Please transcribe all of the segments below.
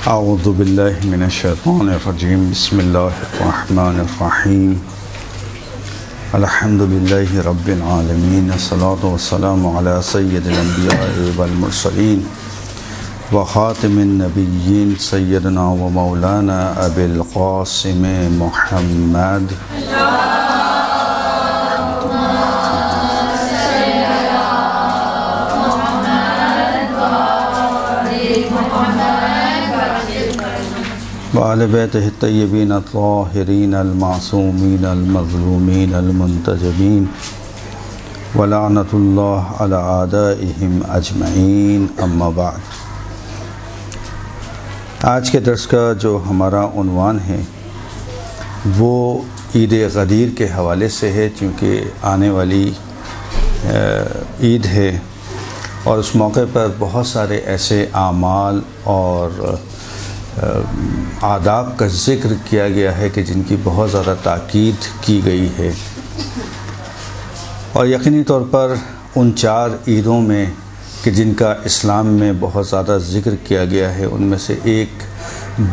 اعوذ باللہ من الشیطان الرجیم بسم اللہ الرحمن الرحیم الحمد للہ رب العالمین الصلاۃ والسلام علی سید الانبیاء والمرسلین وخاتم النبیین سیدنا و مولانا ابی القاسم محمد وآل بیتہ الطیبین الطاہرین المعصومین المظلومین المنتجبین ولعنۃ اللہ علی اعدائہم اجمعین اما بعد۔ آج کے درس کا جو ہمارا عنوان ہے وہ عید غدیر کے حوالے سے ہے، چونکہ آنے والی عید ہے اور اس موقع پر بہت سارے ایسے اعمال اور آداب کا ذکر کیا گیا ہے کہ جن کی بہت زیادہ تاکید کی گئی ہے، اور یقینی طور پر ان 4 عیدوں میں کہ جن کا اسلام میں بہت زیادہ ذکر کیا گیا ہے، ان میں سے ایک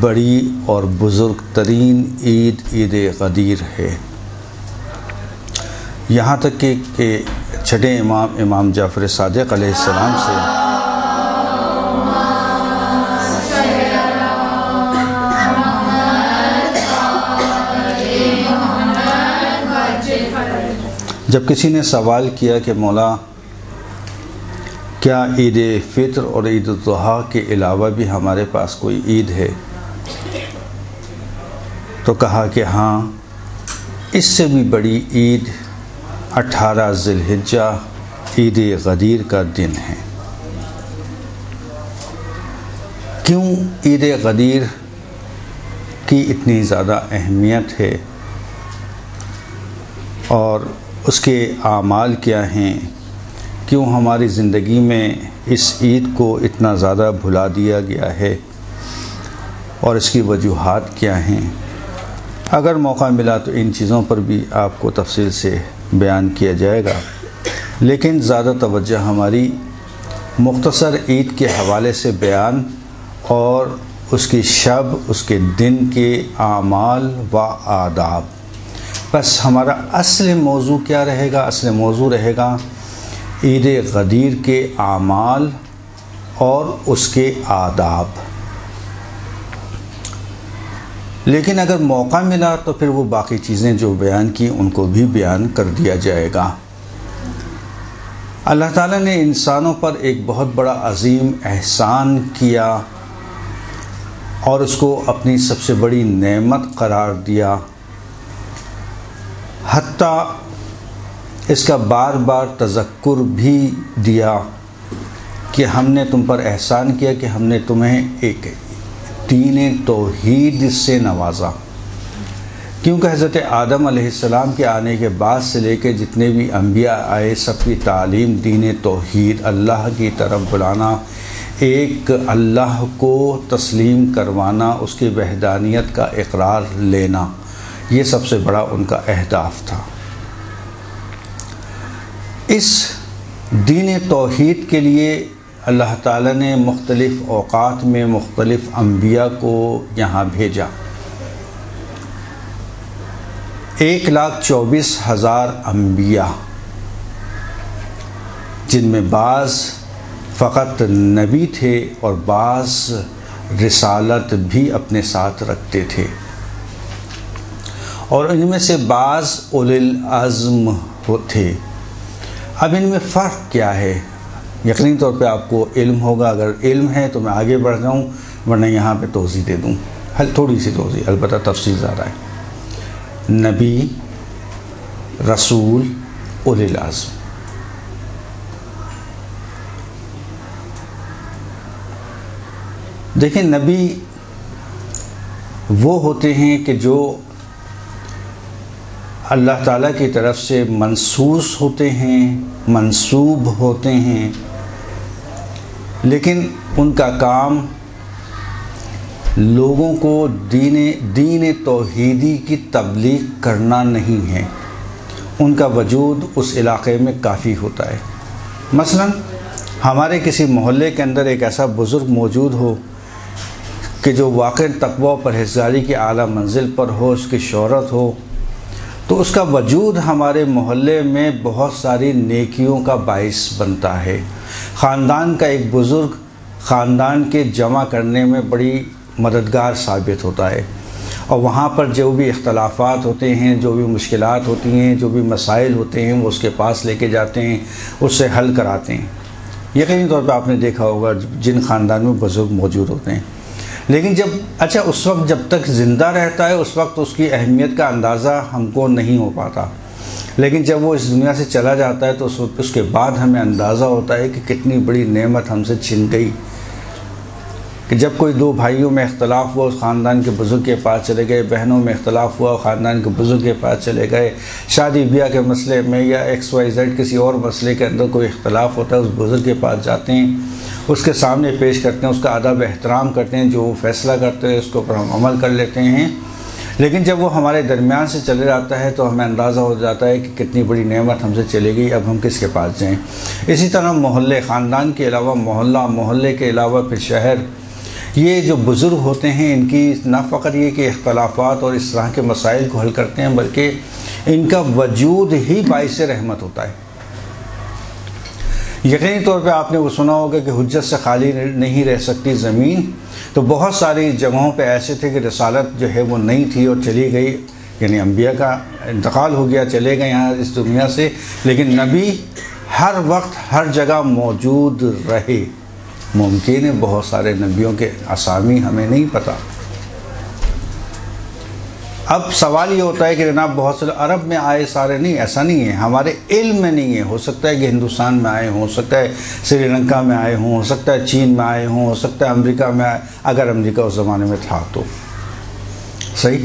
بڑی اور بزرگ ترین عید غدیر ہے۔ یہاں تک کہ چھٹے امام جعفر صادق علیہ السلام سے جب کسی نے سوال کیا کہ مولا کیا عید فطر اور عید الاضحیٰ کے علاوہ بھی ہمارے پاس کوئی عید ہے، تو کہا کہ ہاں، اس سے بھی بڑی عید 18 ذی الحجہ عید غدیر کا دن ہے۔ کیوں عید غدیر کی اتنی زیادہ اہمیت ہے اور اس کے اعمال کیا ہیں؟ کیوں ہماری زندگی میں اس عید کو اتنا زیادہ بھلا دیا گیا ہے اور اس کی وجوہات کیا ہیں؟ اگر موقع ملا تو ان چیزوں پر بھی آپ کو تفصیل سے بیان کیا جائے گا، لیکن زیادہ توجہ ہماری مختصر عید کے حوالے سے بیان اور اس کی شب، اس کے دن کے اعمال و آداب۔ بس ہمارا اصل موضوع کیا رہے گا؟ اصل موضوع رہے گا عید غدیر کے اعمال اور اس کے آداب۔ لیکن اگر موقع ملا تو پھر وہ باقی چیزیں جو بیان کی ان کو بھی بیان کر دیا جائے گا۔ اللہ تعالیٰ نے انسانوں پر ایک بہت بڑا عظیم احسان کیا اور اس کو اپنی سب سے بڑی نعمت قرار دیا، حتیٰ اس کا بار بار تذکر بھی دیا کہ ہم نے تم پر احسان کیا کہ ہم نے تمہیں ایک دین توحید سے نوازا۔ کیونکہ حضرت آدم علیہ السلام کے آنے کے بعد سے لے کے جتنے بھی انبیاء آئے، سب کی تعلیم دین توحید، اللہ کی طرف بلانا، ایک اللہ کو تسلیم کروانا، اس کی وحدانیت کا اقرار لینا، یہ سب سے بڑا ان کا اہداف تھا۔ اس دین توحید کے لیے اللہ تعالیٰ نے مختلف اوقات میں مختلف انبیاء کو یہاں بھیجا۔ 1,24,000 انبیاء، جن میں بعض فقط نبی تھے اور بعض رسالت بھی اپنے ساتھ رکھتے تھے، اور ان میں سے بعض اولی العزم تھے۔ اب ان میں فرق کیا ہے؟ یقینی طور پہ آپ کو علم ہوگا، اگر علم ہے تو میں آگے بڑھ جاؤں، ورنہ یہاں پہ توضیح دے دوں، تھوڑی سی توضیح، البتہ تفصیل زیادہ ہے۔ نبی، رسول، اولی العزم۔ دیکھیں، نبی وہ ہوتے ہیں کہ جو اللہ تعالیٰ کی طرف سے منصوص ہوتے ہیں، منصوب ہوتے ہیں، لیکن ان کا کام لوگوں کو دین توحیدی کی تبلیغ کرنا نہیں ہے، ان کا وجود اس علاقے میں کافی ہوتا ہے۔ مثلا ہمارے کسی محلے کے اندر ایک ایسا بزرگ موجود ہو کہ جو واقع تقوی و پرہیزگاری کی اعلیٰ منزل پر ہو، اس کی شہرت ہو، تو اس کا وجود ہمارے محلے میں بہت ساری نیکیوں کا باعث بنتا ہے۔ خاندان کا ایک بزرگ خاندان کے جمع کرنے میں بڑی مددگار ثابت ہوتا ہے، اور وہاں پر جو بھی اختلافات ہوتے ہیں، جو بھی مشکلات ہوتی ہیں، جو بھی مسائل ہوتے ہیں، وہ اس کے پاس لے کے جاتے ہیں، اس سے حل کراتے ہیں۔ یقینی طور پہ آپ نے دیکھا ہوگا جن خاندان میں بزرگ موجود ہوتے ہیں، لیکن اس وقت جب تک زندہ رہتا ہے اس وقت اس کی اہمیت کا اندازہ ہم کو نہیں ہو پاتا، لیکن جب وہ اس دنیا سے چلا جاتا ہے تو اس کے بعد ہمیں اندازہ ہوتا ہے کہ کتنی بڑی نعمت ہم سے چھن گئی، کہ جب کوئی دو بھائیوں میں اختلاف ہوا خاندان کے بزرگ کے پاس چلے گئے، بہنوں میں اختلاف ہوا خاندان کے بزرگ کے پاس چلے گئے، شادی بیاہ کے مسئلے میں یا XYZ کسی اور مسئلے کے اندر کوئی اختلاف ہوتا ہے، اس بزرگ کے پاس جاتے ہیں، اس کے سامنے پیش کرتے ہیں، اس کا ادب احترام کرتے ہیں، جو وہ فیصلہ کرتے ہیں اس کے اوپر ہم عمل کر لیتے ہیں۔ لیکن جب وہ ہمارے درمیان سے چلے جاتا ہے تو ہمیں اندازہ ہو جاتا ہے کہ کتنی بڑی نعمت ہم سے چلے گئی، اب ہم کس کے پاس جائیں۔ اسی طرح محلے، خاندان کے علاوہ محلہ، محلے کے علاوہ پھر شہر، یہ جو بزرگ ہوتے ہیں ان کی نہ فقط یہ کہ اختلافات اور اس طرح کے مسائل کو حل کرتے ہیں، بلکہ ان کا وجود ہی باعث رحمت ہوتا ہے۔ یقینی طور پہ آپ نے وہ سنا ہوگا کہ حجت سے خالی نہیں رہ سکتی زمین، تو بہت ساری جگہوں پہ ایسے تھے کہ رسالت جو ہے وہ نہیں تھی اور چلی گئی، یعنی انبیاء کا انتقال ہو گیا، چلے گئے یہاں اس دنیا سے، لیکن نبی ہر وقت ہر جگہ موجود رہے۔ ممکن ہے بہت سارے نبیوں کے اسامی ہمیں نہیں پتہ۔ اب سوال یہ ہوتا ہے کہ جناب بہت سے عرب میں آئے سارے، نہیں، ایسا نہیں ہے، ہمارے علم میں نہیں ہے، ہو سکتا ہے کہ ہندوستان میں آئے ہوں، ہو سکتا ہے سری لنکا میں آئے ہوں، ہو سکتا ہے چین میں آئے ہوں، ہو سکتا ہے امریکہ میں آئے، اگر امریکہ اس زمانے میں تھا تو صحیح،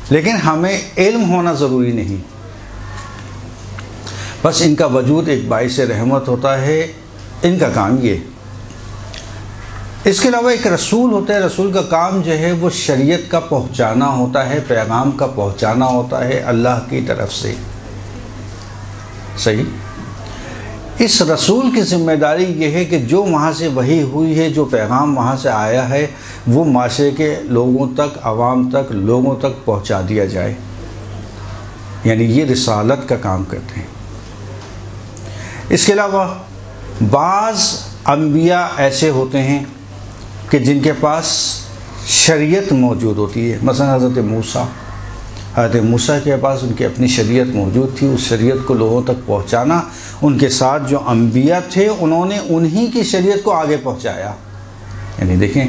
لیکن ہمیں علم ہونا ضروری نہیں، بس ان کا وجود ایک باعث رحمت ہوتا ہے، ان کا کام یہ۔ اس کے علاوہ ایک رسول ہوتا ہے، رسول کا کام جو ہے وہ شریعت کا پہنچانا ہوتا ہے، پیغام کا پہنچانا ہوتا ہے اللہ کی طرف سے، صحیح۔ اس رسول کی ذمہ داری یہ ہے کہ جو وہاں سے وحی ہوئی ہے، جو پیغام وہاں سے آیا ہے، وہ معاشرے کے لوگوں تک، عوام تک، لوگوں تک پہنچا دیا جائے، یعنی یہ رسالت کا کام کرتے ہیں۔ اس کے علاوہ بعض انبیاء ایسے ہوتے ہیں کہ جن کے پاس شریعت موجود ہوتی ہے، مثلا حضرت موسیٰ کے پاس ان کی اپنی شریعت موجود تھی، اس شریعت کو لوگوں تک پہنچانا، ان کے ساتھ جو انبیاء تھے انہوں نے انہی کی شریعت کو آگے پہنچایا، یعنی دیکھیں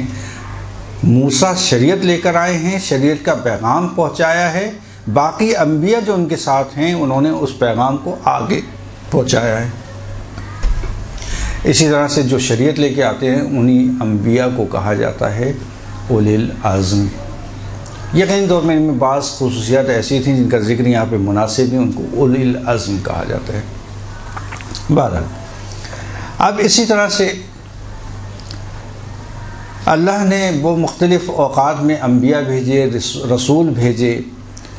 موسیٰ شریعت لے کر آئے ہیں، شریعت کا پیغام پہنچایا ہے، باقی انبیاء جو ان کے ساتھ ہیں انہوں نے اس پیغام کو آگے پہنچایا ہے۔ اسی طرح سے جو شریعت لے کے آتے ہیں انہی انبیاء کو کہا جاتا ہے اولی العزم۔ یقینی طور میں ان میں بعض خصوصیات ایسی تھیں جن کا ذکر یہاں پہ مناسب ہے، ان کو اولی العزم کہا جاتا ہے۔ بہرحال اب اسی طرح سے اللہ نے وہ مختلف اوقات میں انبیاء بھیجے، رسول بھیجے،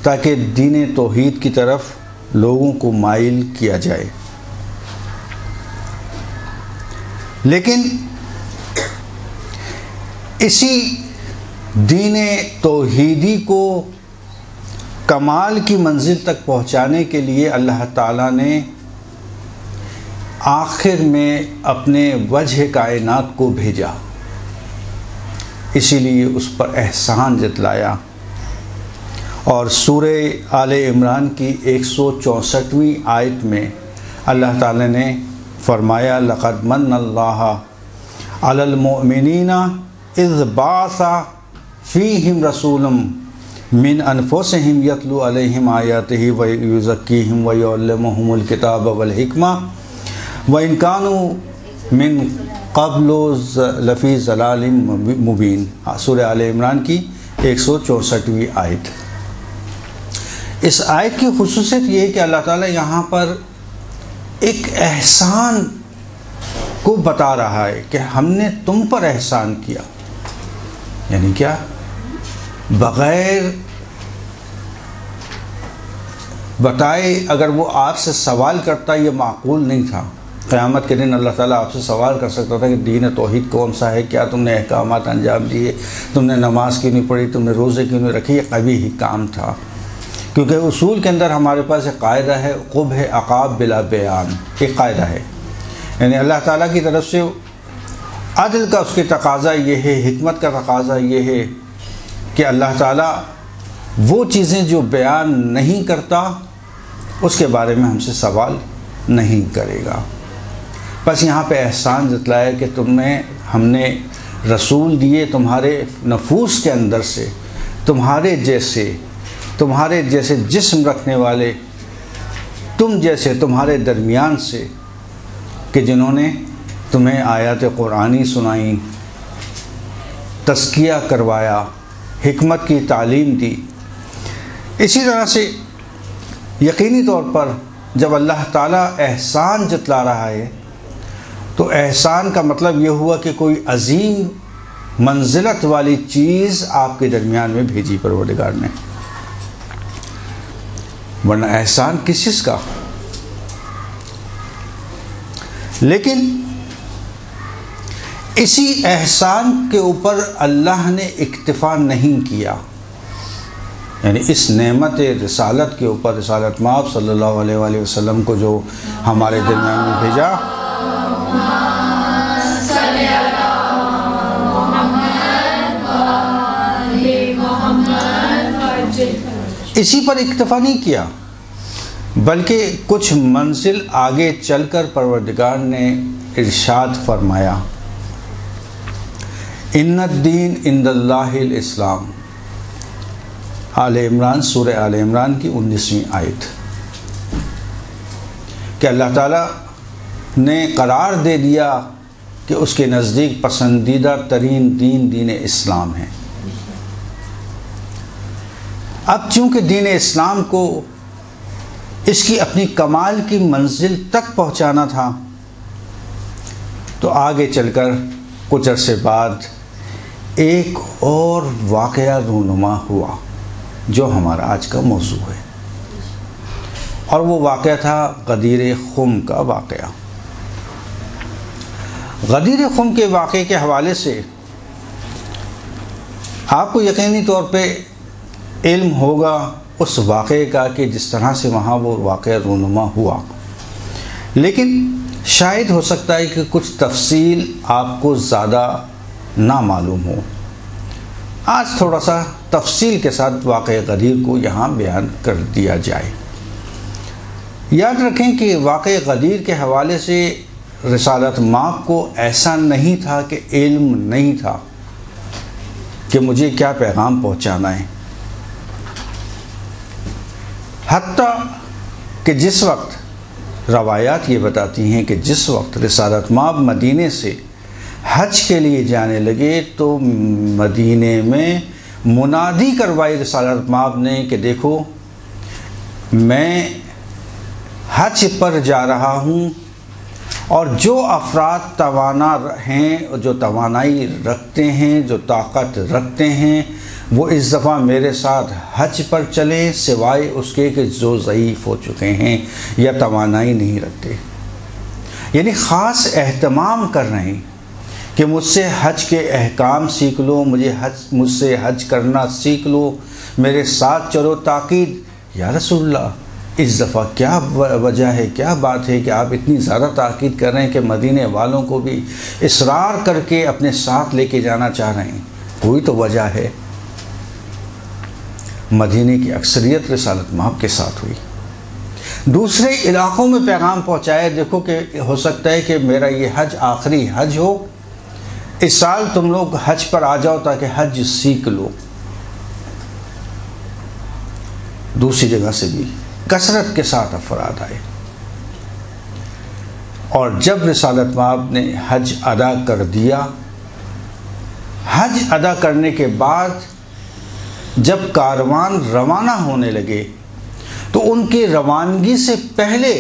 تاکہ دین توحید کی طرف لوگوں کو مائل کیا جائے، لیکن اسی دین توحیدی کو کمال کی منزل تک پہنچانے کے لیے اللہ تعالیٰ نے آخر میں اپنے وجہ کائنات کو بھیجا، اسی لیے اس پر احسان جتلایا، اور سورہ آل عمران کی 164ویں آیت میں اللہ تعالیٰ نے فرمایا لقد من اللہ علی المؤمنین اذ بعث فیہم رسولا من انفسہم یتلو علیہم آیاتہ ویزکیہم ویعلمہم الکتاب والحکمہ وإن كانوا من قبل لفی ضلال مبین۔ سورہ آل عمران کی 164ویں آیت۔ اس آیت کی خصوصیت یہ ہے کہ اللہ تعالیٰ یہاں پر ایک احسان کو بتا رہا ہے کہ ہم نے تم پر احسان کیا، یعنی کیا؟ بغیر بتائے اگر وہ آپ سے سوال کرتا یہ معقول نہیں تھا قیامت کے دن اللہ تعالیٰ آپ سے سوال کر سکتا تھا کہ دین توحید کون سا ہے، کیا تم نے احکامات انجام دیے، تم نے نماز کیوں نہیں پڑھی، تم نے روزے کیوں نہیں رکھی۔ یہ قبیح کام تھا، کیونکہ اصول کے اندر ہمارے پاس ایک قاعدہ ہے، قبح عقاب بلا بیان، ایک قاعدہ ہے، یعنی اللہ تعالیٰ کی طرف سے عدل کا اس کے تقاضا یہ ہے، حکمت کا تقاضا یہ ہے کہ اللہ تعالیٰ وہ چیزیں جو بیان نہیں کرتا اس کے بارے میں ہم سے سوال نہیں کرے گا۔ بس یہاں پہ احسان جتلایا کہ ہم نے رسول دیے تمہارے نفوس کے اندر سے، تمہارے جیسے جسم رکھنے والے، تم جیسے تمہارے درمیان سے، کہ جنہوں نے تمہیں آیات قرآنی سنائیں، تزکیہ کروایا، حکمت کی تعلیم دی۔ اسی طرح سے یقینی طور پر جب اللہ تعالیٰ احسان جتلا رہا ہے تو احسان کا مطلب یہ ہوا کہ کوئی عظیم منزلت والی چیز آپ کے درمیان میں بھیجی پروردگار نے، ورنہ احسان کس چیز کا۔ لیکن اسی احسان کے اوپر اللہ نے اکتفا نہیں کیا، یعنی اس نعمت رسالت کے اوپر، رسالت مآب صلی اللہ علیہ وآلہ وسلم کو جو ہمارے درمیان میں بھیجا، اسی پر اکتفا نہیں کیا، بلکہ کچھ منزل آگے چل کر پروردگار نے ارشاد فرمایا، ان الدین عند اللہ الاسلام، آل عمران، سورہ آل عمران کی 19ویں آیت، کہ اللہ تعالیٰ نے قرار دے دیا کہ اس کے نزدیک پسندیدہ ترین دین دین اسلام ہے۔ اب چونکہ دین اسلام کو اس کی اپنی کمال کی منزل تک پہنچانا تھا تو آگے چل کر کچھ عرصے بعد ایک اور واقعہ رونما ہوا جو ہمارا آج کا موضوع ہے، اور وہ واقعہ تھا غدیر خم کا واقعہ۔ غدیر خم کے واقعے کے حوالے سے آپ کو یقینی طور پہ علم ہوگا اس واقعے کا کہ جس طرح سے وہاں وہ واقعہ رونما ہوا، لیکن شاید ہو سکتا ہے کہ کچھ تفصیل آپ کو زیادہ نہ معلوم ہو۔ آج تھوڑا سا تفصیل کے ساتھ واقعہ غدیر کو یہاں بیان کر دیا جائے۔ یاد رکھیں کہ واقعہ غدیر کے حوالے سے رسالت مآب کو ایسا نہیں تھا کہ علم نہیں تھا کہ مجھے کیا پیغام پہنچانا ہے، حتیٰ کہ جس وقت روایات یہ بتاتی ہیں کہ جس وقت رسالت مآب مدینے سے حج کے لیے جانے لگے تو مدینے میں منادی کروائی رسالت مآب نے کہ دیکھو میں حج پر جا رہا ہوں، اور جو افراد توانا ہیں، جو توانائی رکھتے ہیں، جو طاقت رکھتے ہیں، وہ اس دفعہ میرے ساتھ حج پر چلیں، سوائے اس کے کہ جو ضعیف ہو چکے ہیں یا توانائی نہیں رکھتے۔ یعنی خاص اہتمام کر رہے ہیں کہ مجھ سے حج کے احکام سیکھ لو، مجھ سے حج کرنا سیکھ لو، میرے ساتھ چلو۔ تاکید، یا رسول اللہ اس دفعہ کیا وجہ ہے، کیا بات ہے کہ آپ اتنی زیادہ تاکید کر رہے ہیں کہ مدینے والوں کو بھی اصرار کر کے اپنے ساتھ لے کے جانا چاہ رہے ہیں؟ کوئی تو وجہ ہے۔ مدینے کی اکثریت رسالت مآب کے ساتھ ہوئی، دوسرے علاقوں میں پیغام پہنچایا، دیکھو کہ ہو سکتا ہے کہ میرا یہ حج آخری حج ہو، اس سال تم لوگ حج پر آ جاؤ تاکہ حج سیکھ لو۔ دوسری جگہ سے بھی کثرت کے ساتھ افراد آئے، اور جب رسالت مآب نے حج ادا کر دیا، حج ادا کرنے کے بعد جب کاروان روانہ ہونے لگے تو ان کی روانگی سے پہلے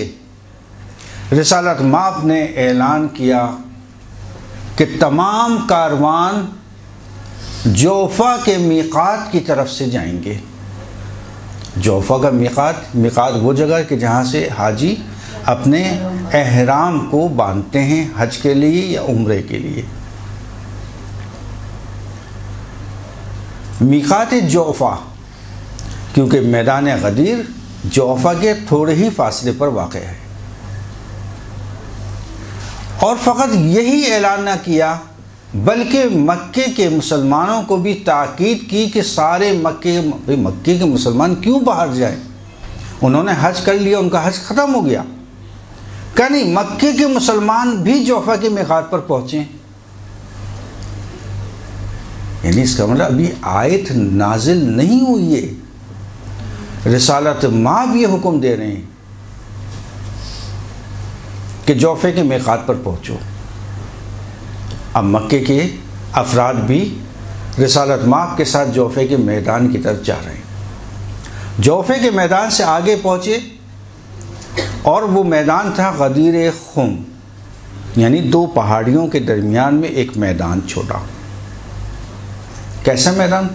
رسالت مآب نے اعلان کیا کہ تمام کاروان جوفہ کے میقات کی طرف سے جائیں گے۔ جوفہ کا میقات وہ جگہ کہ جہاں سے حاجی اپنے احرام کو باندھتے ہیں حج کے لیے یا عمرے کے لیے۔ میقات جوفہ، کیونکہ میدان غدیر جوفہ کے تھوڑے ہی فاصلے پر واقع ہے، اور فقط یہی اعلان نہ کیا بلکہ مکے کے مسلمانوں کو بھی تاکید کی کہ سارے مکے کے مسلمان کیوں باہر جائیں، انہوں نے حج کر لیا، ان کا حج ختم ہو گیا، کہ نہیں مکے کے مسلمان بھی جوفہ کے میقات پر پہنچیں۔ یعنی اس کا مطلب ابھی آیت نازل نہیں ہوئی ہے، رسالت مآب یہ حکم دے رہے ہیں کہ جوفے کے میقات پر پہنچو۔ اب مکے کے افراد بھی رسالت مآب کے ساتھ جوفے کے میدان کی طرف جا رہے ہیں۔ جوفے کے میدان سے آگے پہنچے اور وہ میدان تھا غدیر خم، یعنی دو پہاڑیوں کے درمیان میں ایک میدان چھوٹا۔ کیسا میدان؟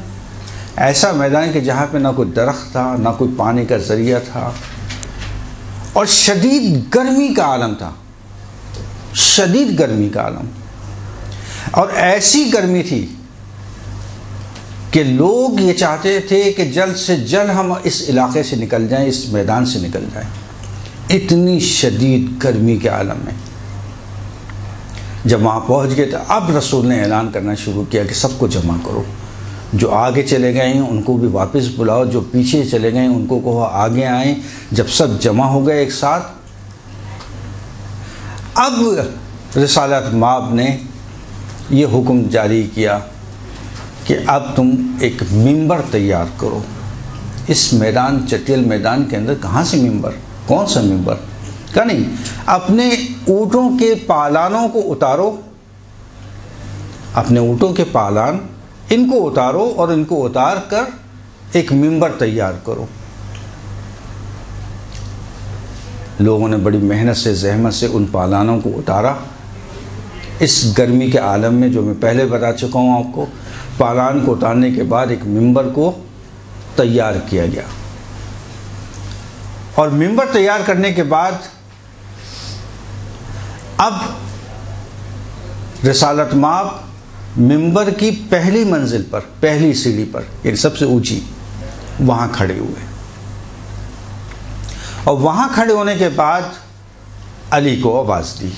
ایسا میدان کہ جہاں پہ نہ کوئی درخت تھا، نہ کوئی پانی کا ذریعہ تھا، اور شدید گرمی کا عالم تھا، شدید گرمی کا عالم، اور ایسی گرمی تھی کہ لوگ یہ چاہتے تھے کہ جلد سے جلد ہم اس علاقے سے نکل جائیں، اس میدان سے نکل جائیں، اتنی شدید گرمی کے عالم میں۔ جب وہاں پہنچ گئے تو اب رسول نے اعلان کرنا شروع کیا کہ سب کو جمع کرو، جو آگے چلے گئے ہیں ان کو بھی واپس بلاؤ، جو پیچھے چلے گئے ہیں ان کو کہو آگے آئیں۔ جب سب جمع ہو گئے ایک ساتھ، اب رسالت مآب نے یہ حکم جاری کیا کہ اب تم ایک ممبر تیار کرو۔ اس میدان، چٹیل میدان کے اندر کہاں سے ممبر؟ کون سا ممبر؟ کہ نہیں، اپنے اونٹوں کے پالانوں کو اتارو، اپنے اونٹوں کے پالان ان کو اتارو اور ان کو اتار کر ایک ممبر تیار کرو۔ لوگوں نے بڑی محنت سے، زحمت سے ان پالانوں کو اتارا۔ اس گرمی کے عالم میں، جو میں پہلے بتا چکا ہوں آپ کو، پالان کو اتارنے کے بعد ایک ممبر کو تیار کیا گیا، اور ممبر تیار کرنے کے بعد اب رسالت مآب ممبر کی پہلی منزل پر، پہلی سیڑھی پر، یعنی سب سے اونچی، وہاں کھڑے ہوئے، اور وہاں کھڑے ہونے کے بعد علی کو آواز دی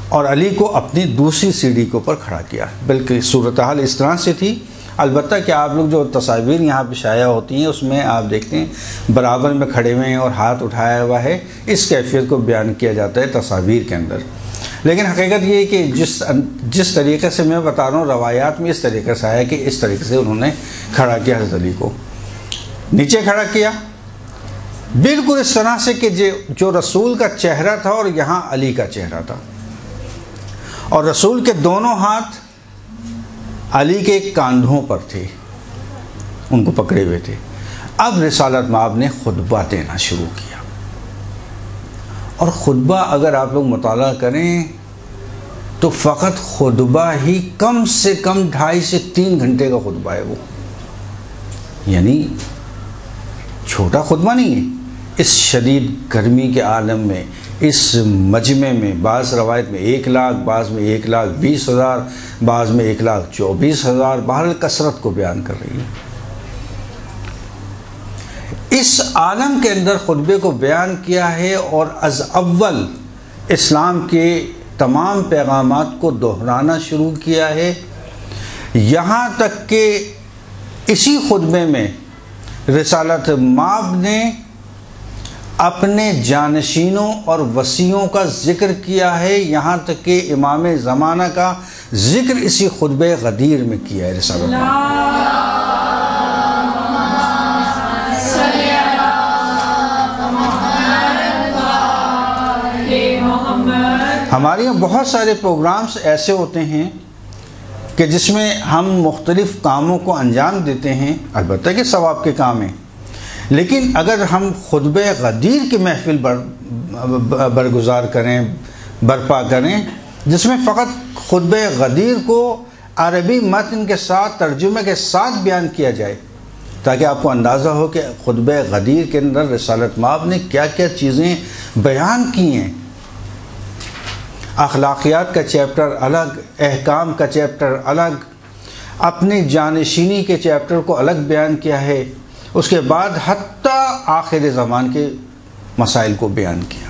اور علی کو اپنی دوسری سیڑھی کے اوپر کھڑا کیا۔ بلکہ صورتحال اس طرح سے تھی، البتہ کہ آپ لوگ جو تصاویر یہاں پہ شائع ہوتی ہیں اس میں آپ دیکھتے ہیں برابر میں کھڑے ہوئے ہیں اور ہاتھ اٹھایا ہوا ہے، اس کیفیت کو بیان کیا جاتا ہے تصاویر کے اندر۔ لیکن حقیقت یہ ہے کہ جس طریقے سے میں بتا رہا ہوں، روایات میں اس طریقے سے آیا کہ اس طریقے سے انہوں نے کھڑا کیا حضرت علی کو، نیچے کھڑا کیا، بالکل اس طرح سے کہ جو رسول کا چہرہ تھا اور یہاں علی کا چہرہ تھا، اور رسول کے دونوں ہاتھ علی کے کاندھوں پر تھے، ان کو پکڑے ہوئے تھے۔ اب رسالت مآب نے خطبہ دینا شروع کیا، اور خطبہ اگر آپ لوگ مطالعہ کریں تو فقط خطبہ ہی کم سے کم 2.5 سے 3 گھنٹے کا خطبہ ہے وہ، یعنی چھوٹا خطبہ نہیں ہے۔ اس شدید گرمی کے عالم میں، اس مجمع میں، بعض روایت میں 1 لاکھ، بعض میں 1,20,000، بعض میں 1,24,000، بہرحال کثرت کو بیان کر رہی ہے۔ اس عالم کے اندر خطبے کو بیان کیا ہے، اور از اول اسلام کے تمام پیغامات کو دہرانا شروع کیا ہے، یہاں تک کہ اسی خطبے میں رسالت مآب نے اپنے جانشینوں اور وصیوں کا ذکر کیا ہے، یہاں تک کہ امام زمانہ کا ذکر اسی خطبہ غدیر میں کیا ہے رسالت مآب۔ ہمارے یہاں بہت سارے پروگرامز ایسے ہوتے ہیں کہ جس میں ہم مختلف کاموں کو انجام دیتے ہیں، البتہ کہ ثواب کے کام ہیں، لیکن اگر ہم خطبہ غدیر کی محفل برگزار کریں، برپا کریں، جس میں فقط خطبہ غدیر کو عربی متن کے ساتھ، ترجمے کے ساتھ بیان کیا جائے، تاکہ آپ کو اندازہ ہو کہ خطبہ غدیر کے اندر رسالت مآب نے کیا کیا چیزیں بیان کی ہیں۔ اخلاقیات کا چیپٹر الگ، احکام کا چیپٹر الگ، اپنی جانشینی کے چیپٹر کو الگ بیان کیا ہے، اس کے بعد حتیٰ آخر زمان کے مسائل کو بیان کیا،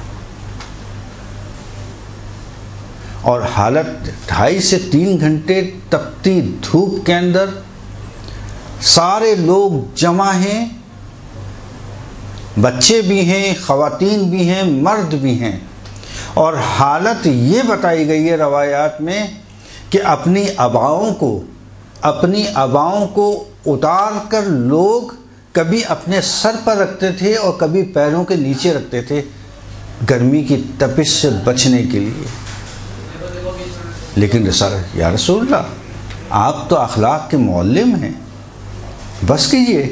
اور حالت 2.5 سے 3 گھنٹے تپتی دھوپ کے اندر سارے لوگ جمع ہیں، بچے بھی ہیں، خواتین بھی ہیں، مرد بھی ہیں، اور حالت یہ بتائی گئی ہے روایات میں کہ اپنی عباؤں کو اتار کر لوگ کبھی اپنے سر پر رکھتے تھے اور کبھی پیروں کے نیچے رکھتے تھے، گرمی کی تپش سے بچنے کے لیے۔ لیکن رسالت، یا رسول اللہ آپ تو اخلاق کے معلم ہیں، بس کیجئے،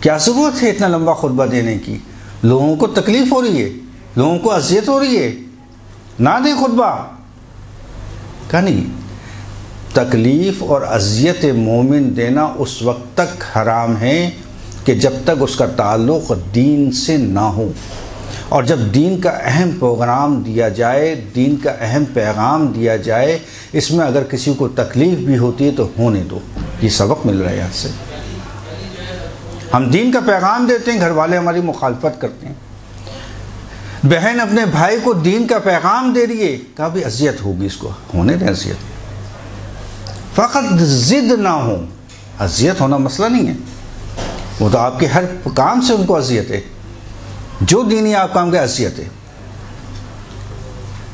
کیا ضرورت ہے اتنا لمبا خطبہ دینے کی؟ لوگوں کو تکلیف ہو رہی ہے، لوگوں کو اذیت ہو رہی ہے، نہ دیں خطبہ۔ کہا نہیں، تکلیف اور اذیت مومن دینا اس وقت تک حرام ہے کہ جب تک اس کا تعلق دین سے نہ ہو، اور جب دین کا اہم پروگرام دیا جائے، دین کا اہم پیغام دیا جائے، اس میں اگر کسی کو تکلیف بھی ہوتی ہے تو ہونے دو۔ یہ سبق مل رہا ہے یہاں سے۔ ہم دین کا پیغام دیتے ہیں، گھر والے ہماری مخالفت کرتے ہیں، بہن اپنے بھائی کو دین کا پیغام دے رہی ہے، کہا بھی اذیت ہوگی، اس کو ہونے دیں اذیت، فقط ضد نہ ہو۔ اذیت ہونا مسئلہ نہیں ہے، وہ تو آپ کے ہر کام سے ان کو اذیت ہے، جو دینی آپ کام کے اذیت ہے۔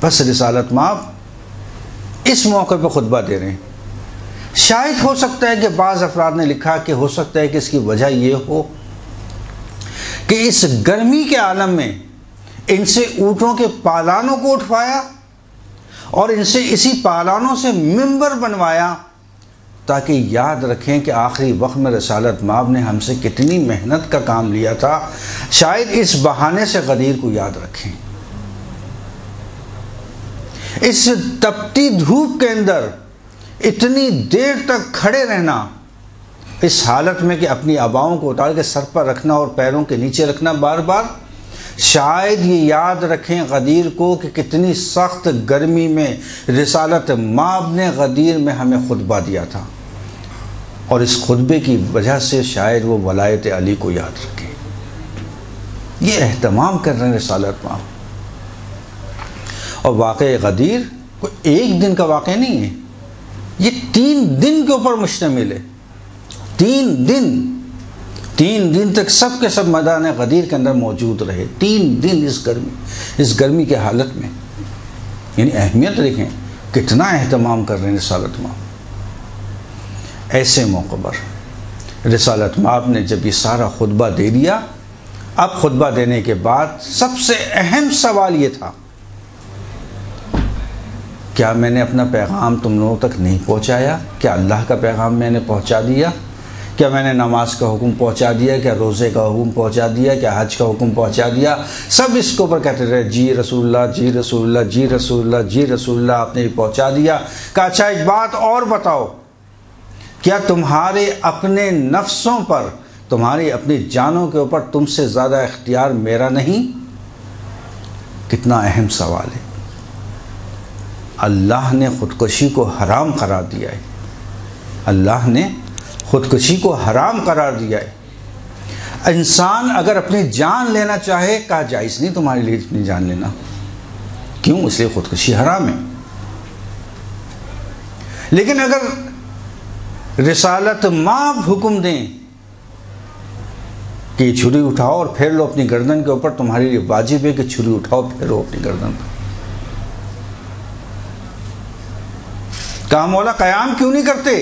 بس رسالت مآب اس موقع پہ خطبہ دے رہے ہیں۔ شاید ہو سکتا ہے کہ بعض افراد نے لکھا کہ ہو سکتا ہے کہ اس کی وجہ یہ ہو کہ اس گرمی کے عالم میں ان سے اونٹوں کے پالانوں کو اٹھوایا اور ان سے اسی پالانوں سے منبر بنوایا، تاکہ یاد رکھیں کہ آخری وقت میں رسالت مآب نے ہم سے کتنی محنت کا کام لیا تھا، شاید اس بہانے سے غدیر کو یاد رکھیں۔ اس تپتی دھوپ کے اندر اتنی دیر تک کھڑے رہنا، اس حالت میں کہ اپنی عباؤں کو اتار کے سر پر رکھنا اور پیروں کے نیچے رکھنا بار بار، شاید یہ یاد رکھیں غدیر کو کہ کتنی سخت گرمی میں رسالت مآب نے غدیر میں ہمیں خطبہ دیا تھا، اور اس خطبے کی وجہ سے شاید وہ ولایت علی کو یاد رکھیں۔ یہ اہتمام کر رہے ہیں رسالت مآب۔ اور واقعہ غدیر کوئی ایک دن کا واقعہ نہیں ہے، یہ 3 دن کے اوپر مشتمل ہے۔ 3 دن تک سب کے سب میدان غدیر کے اندر موجود رہے، 3 دن اس گرمی کے حالت میں۔ یعنی اہمیت دیکھیں، کتنا اہتمام کر رہے ہیں رسالت مآب۔ ایسے موقع پر رسالت مآب نے جب یہ سارا خطبہ دے دیا، اب خطبہ دینے کے بعد سب سے اہم سوال یہ تھا، کیا میں نے اپنا پیغام تم لوگوں تک نہیں پہنچایا؟ کیا اللہ کا پیغام میں نے پہنچا دیا؟ کیا میں نے نماز کا حکم پہنچا دیا؟ کیا روزے کا حکم پہنچا دیا؟ کیا حج کا حکم پہنچا دیا؟ سب اس کے اوپر کہتے رہے، جی رسول اللہ، جی رسول اللہ، جی رسول اللہ، جی رسول اللہ، آپ نے بھی پہنچا دیا۔ کہا اچھا ایک بات اور بتاؤ، کیا تمہارے اپنے نفسوں پر، تمہاری اپنی جانوں کے اوپر تم سے زیادہ اختیار میرا نہیں؟ کتنا اہم سوال ہے۔ اللہ نے خودکشی کو حرام قرار دیا ہے، اللہ نے خودکشی کو حرام قرار دیا ہے۔ انسان اگر اپنی جان لینا چاہے، کہا جائز نہیں تمہارے لیے اپنی جان لینا، کیوں؟ اس لیے خودکشی حرام ہے۔ لیکن اگر رسالت مآب حکم دیں کہ یہ چھری اٹھاؤ اور پھیر لو اپنی گردن کے اوپر، تمہارے لیے واجب ہے کہ چھری اٹھاؤ پھیرو اپنی گردن پر۔ کہا مولا قیام کیوں نہیں کرتے؟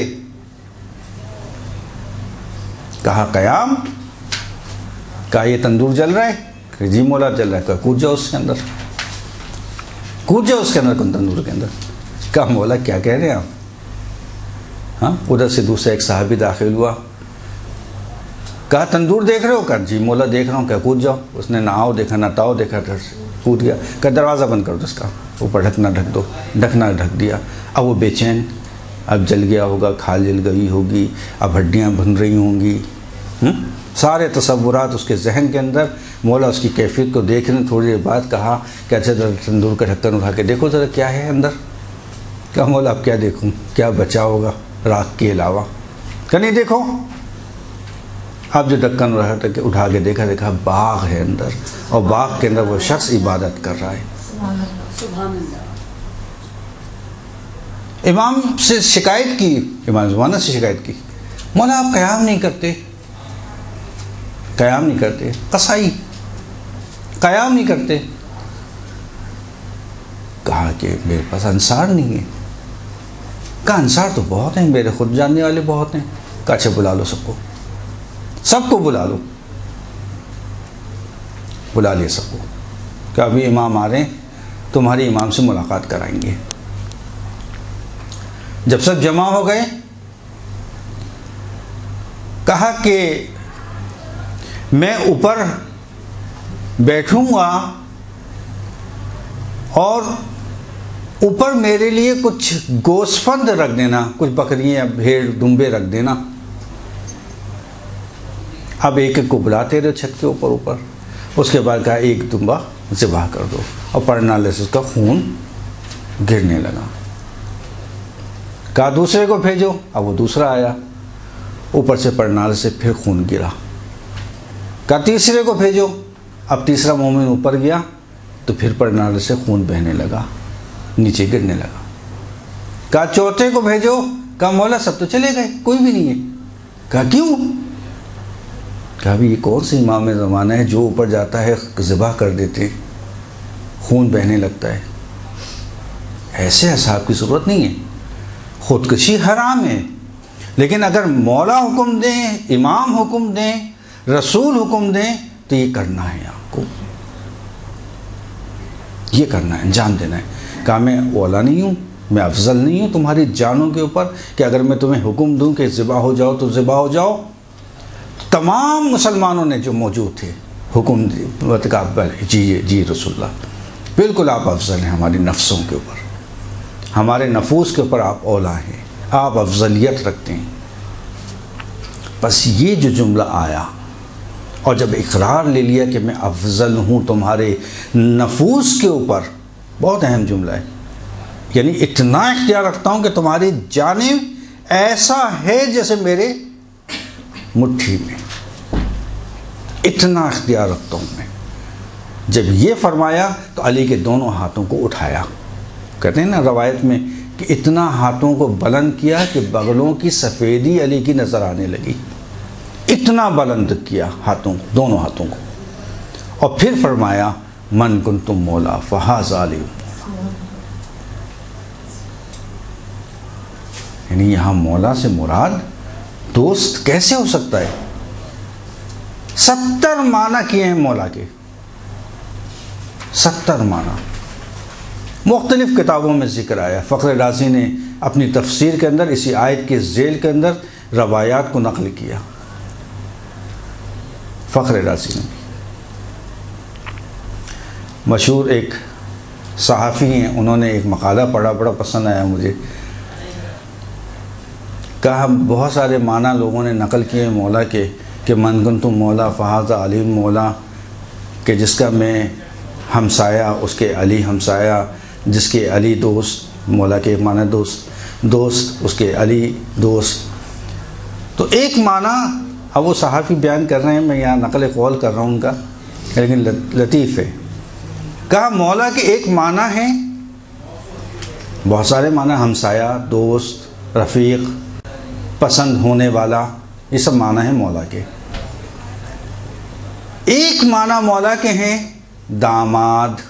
کہا قیام؟ کہا یہ تندور جل رہا ہے؟ کہ جی مولا جل رہا ہے۔ کہا کود جاؤ اس کے اندر، کود جاؤ اس کے اندر، کن تندور کے اندر۔ کہا مولا کیا کہہ رہے ہیں آپ؟ ہاں، ادھر سے دوسرا ایک صحابی داخل ہوا، کہا تندور دیکھ رہے ہو؟ کہا جی مولا دیکھ رہا ہوں۔ کہا کود جاؤ۔ اس نے نہ آؤ دیکھا نہ تاؤ دیکھا، کود گیا۔ کہا دروازہ بند کر دو اس کا، اوپر ڈھکنا ڈھک دو، ڈھکنا ڈھک دیا۔ اب وہ بے چین اب جل گیا ہوگا، کھال جل گئی ہوگی، اب ہڈیاں بن رہی ہوں گی، سارے تصورات اس کے ذہن کے اندر۔ مولا اس کی کیفیت کو دیکھنے تھوڑی دیر بعد کہا کہ اچھا ذرا تندور کا ڈھکن اٹھا کے دیکھو ذرا کیا ہے اندر۔ کہا مولا اب کیا دیکھوں، کیا بچا ہوگا راکھ کے علاوہ؟ کہ نہیں دیکھو۔ اب جو ڈھکن اٹھا کے دیکھا باغ ہے اندر، اور باغ کے اندر وہ شخص عبادت کر رہا ہے۔ امام سے شکایت کی، امام زمانہ سے شکایت کی، مولا آپ قیام نہیں کرتے، قیام نہیں کرتے، قصائی قیام نہیں کرتے۔ کہا کہ میرے پاس انصار نہیں ہے۔ کہا انصار تو بہت ہیں، میرے خود جاننے والے بہت ہیں۔ کہا اچھا بلا لو سب کو بلا لو۔ بلا لیا سب کو کہ ابھی امام آ رہے ہیں، تمہاری امام سے ملاقات کرائیں گے۔ جب سب جمع ہو گئے، کہا کہ میں اوپر بیٹھوں گا اور اوپر میرے لیے کچھ گوسفند رکھ دینا، کچھ بکریاں بھیڑ دمبے رکھ دینا۔ اب ایک ایک کو بلاتے رہے چھت کے اوپر۔ اس کے بعد کہا ایک دمبا ذبح کر دو، اور پرنالے سے اس کا خون گرنے لگا۔ کہا دوسرے کو بھیجو، اب وہ دوسرا آیا، اوپر سے پرنالے سے پھر خون گرا۔ کہا تیسرے کو بھیجو، اب تیسرا مومن اوپر گیا تو پھر پرنالے سے خون بہنے لگا، نیچے گرنے لگا۔ کہا چوتھے کو بھیجو، کہا مولا سب تو چلے گئے، کوئی بھی نہیں ہے۔ کہا کیوں؟ کہا بھی یہ کون سی امام زمانہ ہے جو اوپر جاتا ہے ذبح کر دیتے، خون بہنے لگتا ہے؟ ایسے اصحاب کی ضرورت نہیں ہے، خودکشی حرام ہے، لیکن اگر مولا حکم دیں، امام حکم دیں، رسول حکم دیں تو یہ کرنا ہے، آپ کو یہ کرنا ہے، انجام دینا ہے۔ کہا میں اولا نہیں ہوں، میں افضل نہیں ہوں تمہاری جانوں کے اوپر کہ اگر میں تمہیں حکم دوں کہ ذبح ہو جاؤ تو ذبح ہو جاؤ؟ تمام مسلمانوں نے جو موجود تھے حکم کہا جی رسول اللہ، بالکل آپ افضل ہیں ہماری نفسوں کے اوپر، ہمارے نفوس کے اوپر آپ اولا ہیں، آپ افضلیت رکھتے ہیں۔ بس یہ جو جملہ آیا، اور جب اقرار لے لیا کہ میں افضل ہوں تمہارے نفوس کے اوپر، بہت اہم جملہ ہے، یعنی اتنا اختیار رکھتا ہوں کہ تمہاری جانب ایسا ہے جیسے میرے مٹھی میں، اتنا اختیار رکھتا ہوں میں۔ جب یہ فرمایا تو علی کے دونوں ہاتھوں کو اٹھایا، کہتے ہیں نا روایت میں کہ اتنا ہاتھوں کو بلند کیا کہ بغلوں کی سفیدی علی کی نظر آنے لگی، اتنا بلند کیا ہاتھوں کو، دونوں ہاتھوں کو، اور پھر فرمایا من کنتم مولا فہذا علی۔ یعنی یہاں مولا سے مراد دوست کیسے ہو سکتا ہے؟ 70 معنی کیے ہیں مولا کے، 70 معنی مختلف کتابوں میں ذکر آیا۔ فخر رازی نے اپنی تفسیر کے اندر اسی آیت کے ذیل کے اندر روایات کو نقل کیا، فخر رازی نے۔ مشہور ایک صحافی ہیں، انہوں نے ایک مقالہ پڑھا، بڑا پسند آیا مجھے۔ کہا بہت سارے معنی لوگوں نے نقل کیے مولا کے کہ من کنتم مولا فہذا علی مولا، کہ جس کا میں ہمسایہ اس کے علی ہمسایہ، جس کے علی دوست، مولا کے معنی دوست اس کے علی دوست۔ تو ایک معنی اب وہ صحافی بیان کر رہے ہیں، میں یہاں نقل قول کر رہا ہوں ان کا، لیکن لطیف ہے۔ کہا مولا کے ایک معنی ہے، بہت سارے معنی، ہمسایہ، دوست، رفیق، پسند ہونے والا، یہ سب معنی ہیں مولا کے۔ ایک معنی مولا کے ہیں داماد۔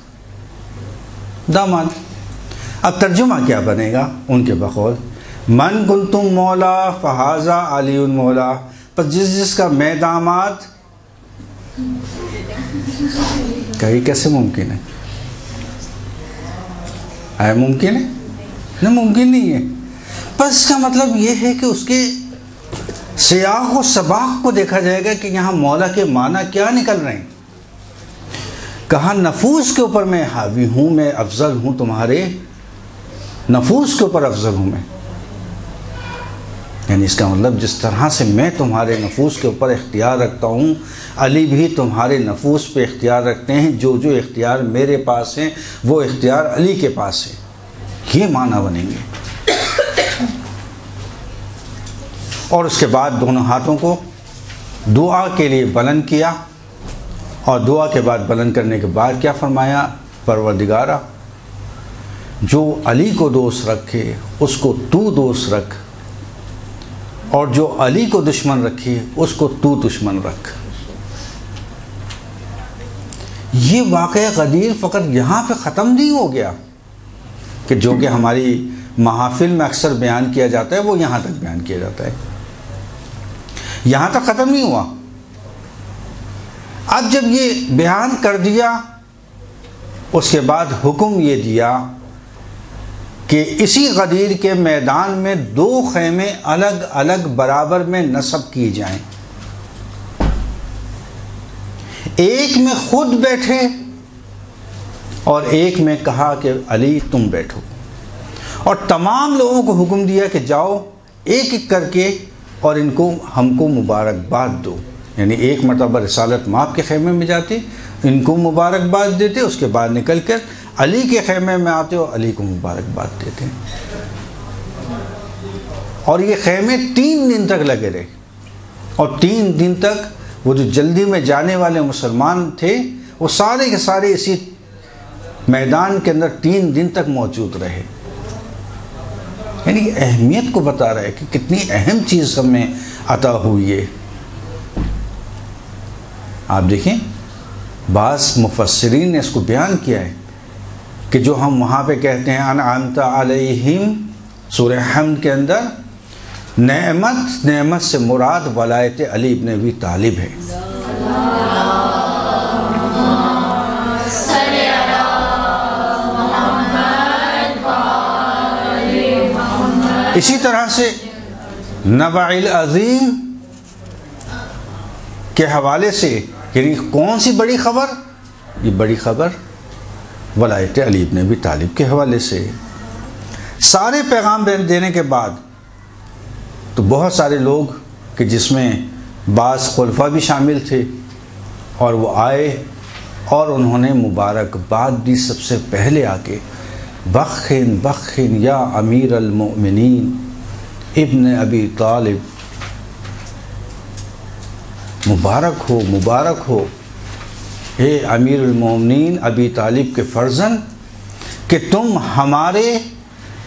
اب ترجمہ کیا بنے گا ان کے بقول؟ من کنتم مولا فہذا علی مولا، پس جس کا میں داماد، کہیں کیسے ممکن ہے؟ ہے ممکن ہے؟ نہیں ممکن نہیں ہے۔ پس اس کا مطلب یہ ہے کہ اس کے سیاق و سباق کو دیکھا جائے گا کہ یہاں مولا کے معنی کیا نکل رہے ہیں۔ کہا نفوس کے اوپر میں حاوی ہوں، میں افضل ہوں، تمہارے نفوس کے اوپر افضل ہوں میں۔ یعنی اس کا مطلب جس طرح سے میں تمہارے نفوس کے اوپر اختیار رکھتا ہوں، علی بھی تمہارے نفوس پہ اختیار رکھتے ہیں، جو جو اختیار میرے پاس ہیں وہ اختیار علی کے پاس ہے. یہ معنی بنیں گے. اور اس کے بعد دونوں ہاتھوں کو دعا کے لیے بلند کیا، اور دعا کے بعد بلند کرنے کے بعد کیا فرمایا؟ پروردگارا، جو علی کو دوست رکھے اس کو تو دوست رکھ، اور جو علی کو دشمن رکھے اس کو تو دشمن رکھ. یہ واقعہ غدیر فقط یہاں پہ ختم نہیں ہو گیا، کہ جو کہ ہماری محافل میں اکثر بیان کیا جاتا ہے وہ یہاں تک بیان کیا جاتا ہے. یہاں تک ختم نہیں ہوا. اب جب یہ بیان کر دیا، اس کے بعد حکم یہ دیا کہ اسی غدیر کے میدان میں 2 خیمے الگ الگ برابر میں نصب کیے جائیں. ایک میں خود بیٹھے اور ایک میں کہا کہ علی تم بیٹھو، اور تمام لوگوں کو حکم دیا کہ جاؤ ایک ایک کر کے اور ان کو ہم کو مبارکباد دو. یعنی ایک مرتبہ رسالت مآب کے خیمے میں جاتے، ان کو مبارکباد دیتے، اس کے بعد نکل کر علی کے خیمے میں آتے اور علی کو مبارکباد دیتے. اور یہ خیمے 3 دن تک لگے رہے، اور 3 دن تک وہ جو جلدی میں جانے والے مسلمان تھے وہ سارے کے سارے اسی میدان کے اندر 3 دن تک موجود رہے. یعنی اہمیت کو بتا رہا ہے کہ کتنی اہم چیز ہمیں عطا ہوئی ہے. آپ دیکھیں بعض مفسرین نے اس کو بیان کیا ہے کہ جو ہم وہاں پہ کہتے ہیں انعمت علیہم سورہ حمد کے اندر، نعمت سے مراد ولایت علی ابن ابی طالب ہے. اسی طرح سے نبع العظیم کے حوالے سے، یعنی کون سی بڑی خبر؟ یہ بڑی خبر ولایت علی ابن ابی طالب کے حوالے سے. سارے پیغام دینے کے بعد تو بہت سارے لوگ کہ جس میں بعض خلفاء بھی شامل تھے، اور وہ آئے اور انہوں نے مبارکباد دی سب سے پہلے آ کے، بخن بخن یا امیر المؤمنین ابن ابی طالب، مبارک ہو مبارک ہو اے امیر المومنین ابی طالب کے فرزند، کہ تم ہمارے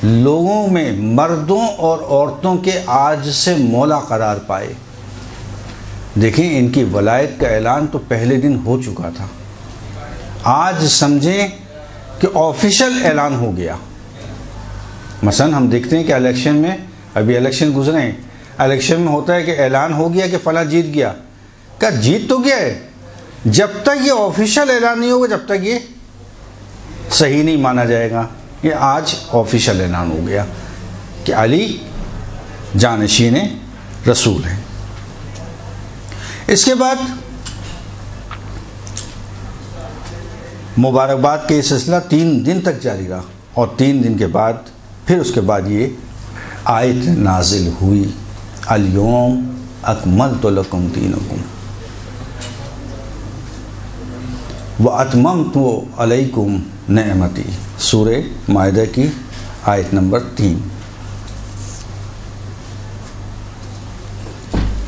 لوگوں میں مردوں اور عورتوں کے آج سے مولا قرار پائے. دیکھیں ان کی ولایت کا اعلان تو پہلے دن ہو چکا تھا، آج سمجھیں کہ آفیشل اعلان ہو گیا. مثلا ہم دیکھتے ہیں کہ الیکشن میں، ابھی الیکشن گزرے ہیں، الیکشن میں ہوتا ہے کہ اعلان ہو گیا کہ فلاں جیت گیا. کہا جیت تو گیا ہے، جب تک یہ آفیشل اعلان نہیں ہوگا جب تک یہ صحیح نہیں مانا جائے گا. یہ آج آفیشل اعلان ہو گیا کہ علی جانشین رسول ہیں. اس کے بعد مبارکباد کے یہ سلسلہ 3 دن تک جاری رہا، اور 3 دن کے بعد پھر اس کے بعد یہ آیت نازل ہوئی، الیوم اکملت لکم دینکم واتممت علیکم نعمتی، سورہ مائدہ کی آیت نمبر 3.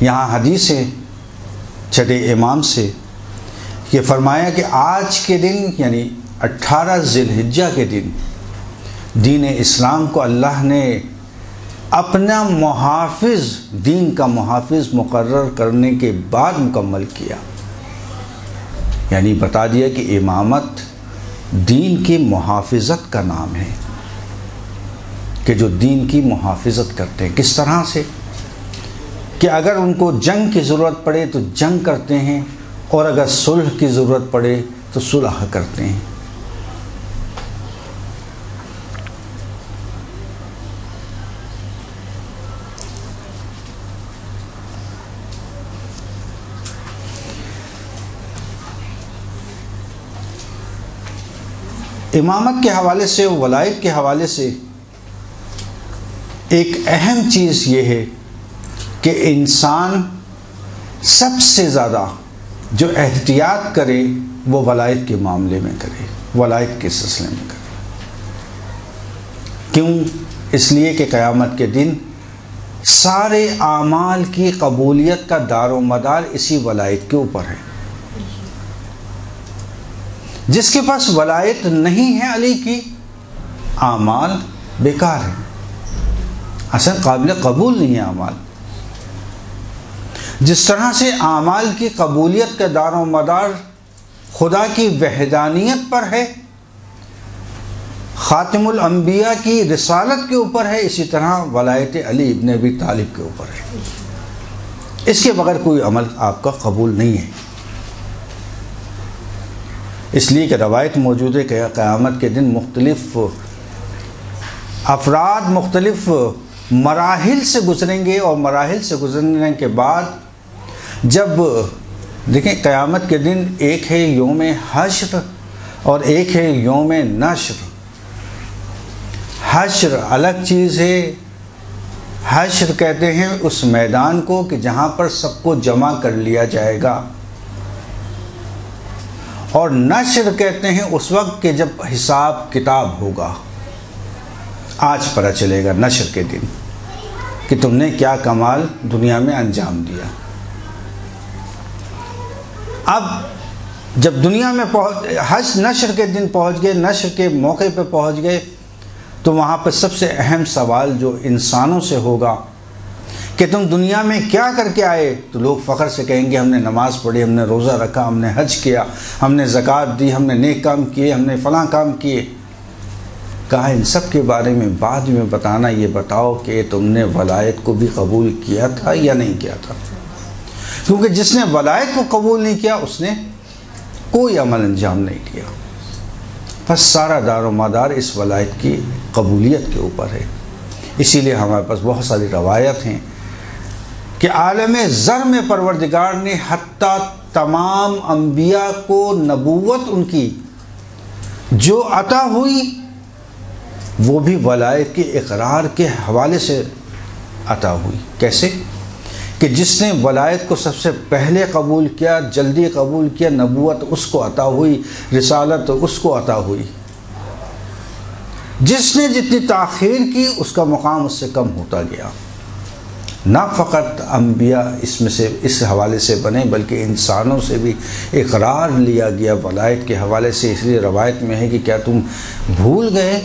یہاں حدیث ہے چھٹے امام سے کہ فرمایا کہ آج کے دن یعنی 18 ذی الحجہ کے دن دین اسلام کو اللہ نے اپنا محافظ، دین کا محافظ مقرر کرنے کے بعد مکمل کیا. یعنی بتا دیا کہ امامت دین کی محافظت کا نام ہے، کہ جو دین کی محافظت کرتے ہیں. کس طرح سے؟ کہ اگر ان کو جنگ کی ضرورت پڑے تو جنگ کرتے ہیں، اور اگر صلح کی ضرورت پڑے تو صلح کرتے ہیں. امامت کے حوالے سے، ولایت کے حوالے سے ایک اہم چیز یہ ہے کہ انسان سب سے زیادہ جو احتیاط کرے وہ ولایت کے معاملے میں کرے، ولایت کے سلسلے میں کرے۔ کیوں؟ اس لیے کہ قیامت کے دن سارے اعمال کی قبولیت کا دار و مدار اسی ولایت کے اوپر ہے۔ جس کے پاس ولایت نہیں ہے علی کی، اعمال بیکار ہیں، اصل قابل قبول نہیں ہے اعمال۔ جس طرح سے اعمال کی قبولیت کا دار و مدار خدا کی وحدانیت پر ہے، خاتم الانبیاء کی رسالت کے اوپر ہے، اسی طرح ولایت علی ابن ابی طالب کے اوپر ہے۔ اس کے بغیر کوئی عمل آپ کا قبول نہیں ہے۔ اس لیے کہ روایت موجود ہے کہ قیامت کے دن مختلف افراد مختلف مراحل سے گزریں گے، اور مراحل سے گزرنے کے بعد جب دیکھیں قیامت کے دن ایک ہے یوم حشر اور ایک ہے یوم نشر۔ حشر الگ چیز ہے، حشر کہتے ہیں اس میدان کو کہ جہاں پر سب کو جمع کر لیا جائے گا، اور نشر کہتے ہیں اس وقت کہ جب حساب کتاب ہوگا۔ آج پتہ چلے گا نشر کے دن کہ تم نے کیا کمال دنیا میں انجام دیا۔ اب جب دنیا میں نشر کے دن پہنچ گئے، نشر کے موقع پہ پہنچ گئے، تو وہاں پہ سب سے اہم سوال جو انسانوں سے ہوگا کہ تم دنیا میں کیا کر کے آئے؟ تو لوگ فخر سے کہیں گے ہم نے نماز پڑھی، ہم نے روزہ رکھا، ہم نے حج کیا، ہم نے زکوٰۃ دی، ہم نے نیک کام کیے، ہم نے فلاں کام کیے۔ کہا ان سب کے بارے میں بعد میں بتانا، یہ بتاؤ کہ تم نے ولایت کو بھی قبول کیا تھا یا نہیں کیا تھا؟ کیونکہ جس نے ولایت کو قبول نہیں کیا اس نے کوئی عمل انجام نہیں دیا۔ بس سارا دار و مدار اس ولایت کی قبولیت کے اوپر ہے۔ اسی لیے ہمارے پاس بہت ساری روایت ہیں کہ عالم زر میں پروردگار نے حتیٰ تمام انبیاء کو نبوت ان کی جو عطا ہوئی وہ بھی ولایت کے اقرار کے حوالے سے عطا ہوئی۔ کیسے؟ کہ جس نے ولایت کو سب سے پہلے قبول کیا، جلدی قبول کیا، نبوت اس کو عطا ہوئی، رسالت اس کو عطا ہوئی۔ جس نے جتنی تاخیر کی اس کا مقام اس سے کم ہوتا گیا۔ نہ فقط انبیاء اس میں سے اس حوالے سے بنے بلکہ انسانوں سے بھی اقرار لیا گیا ولایت کے حوالے سے۔ اس لیے روایت میں ہے کہ کیا تم بھول گئے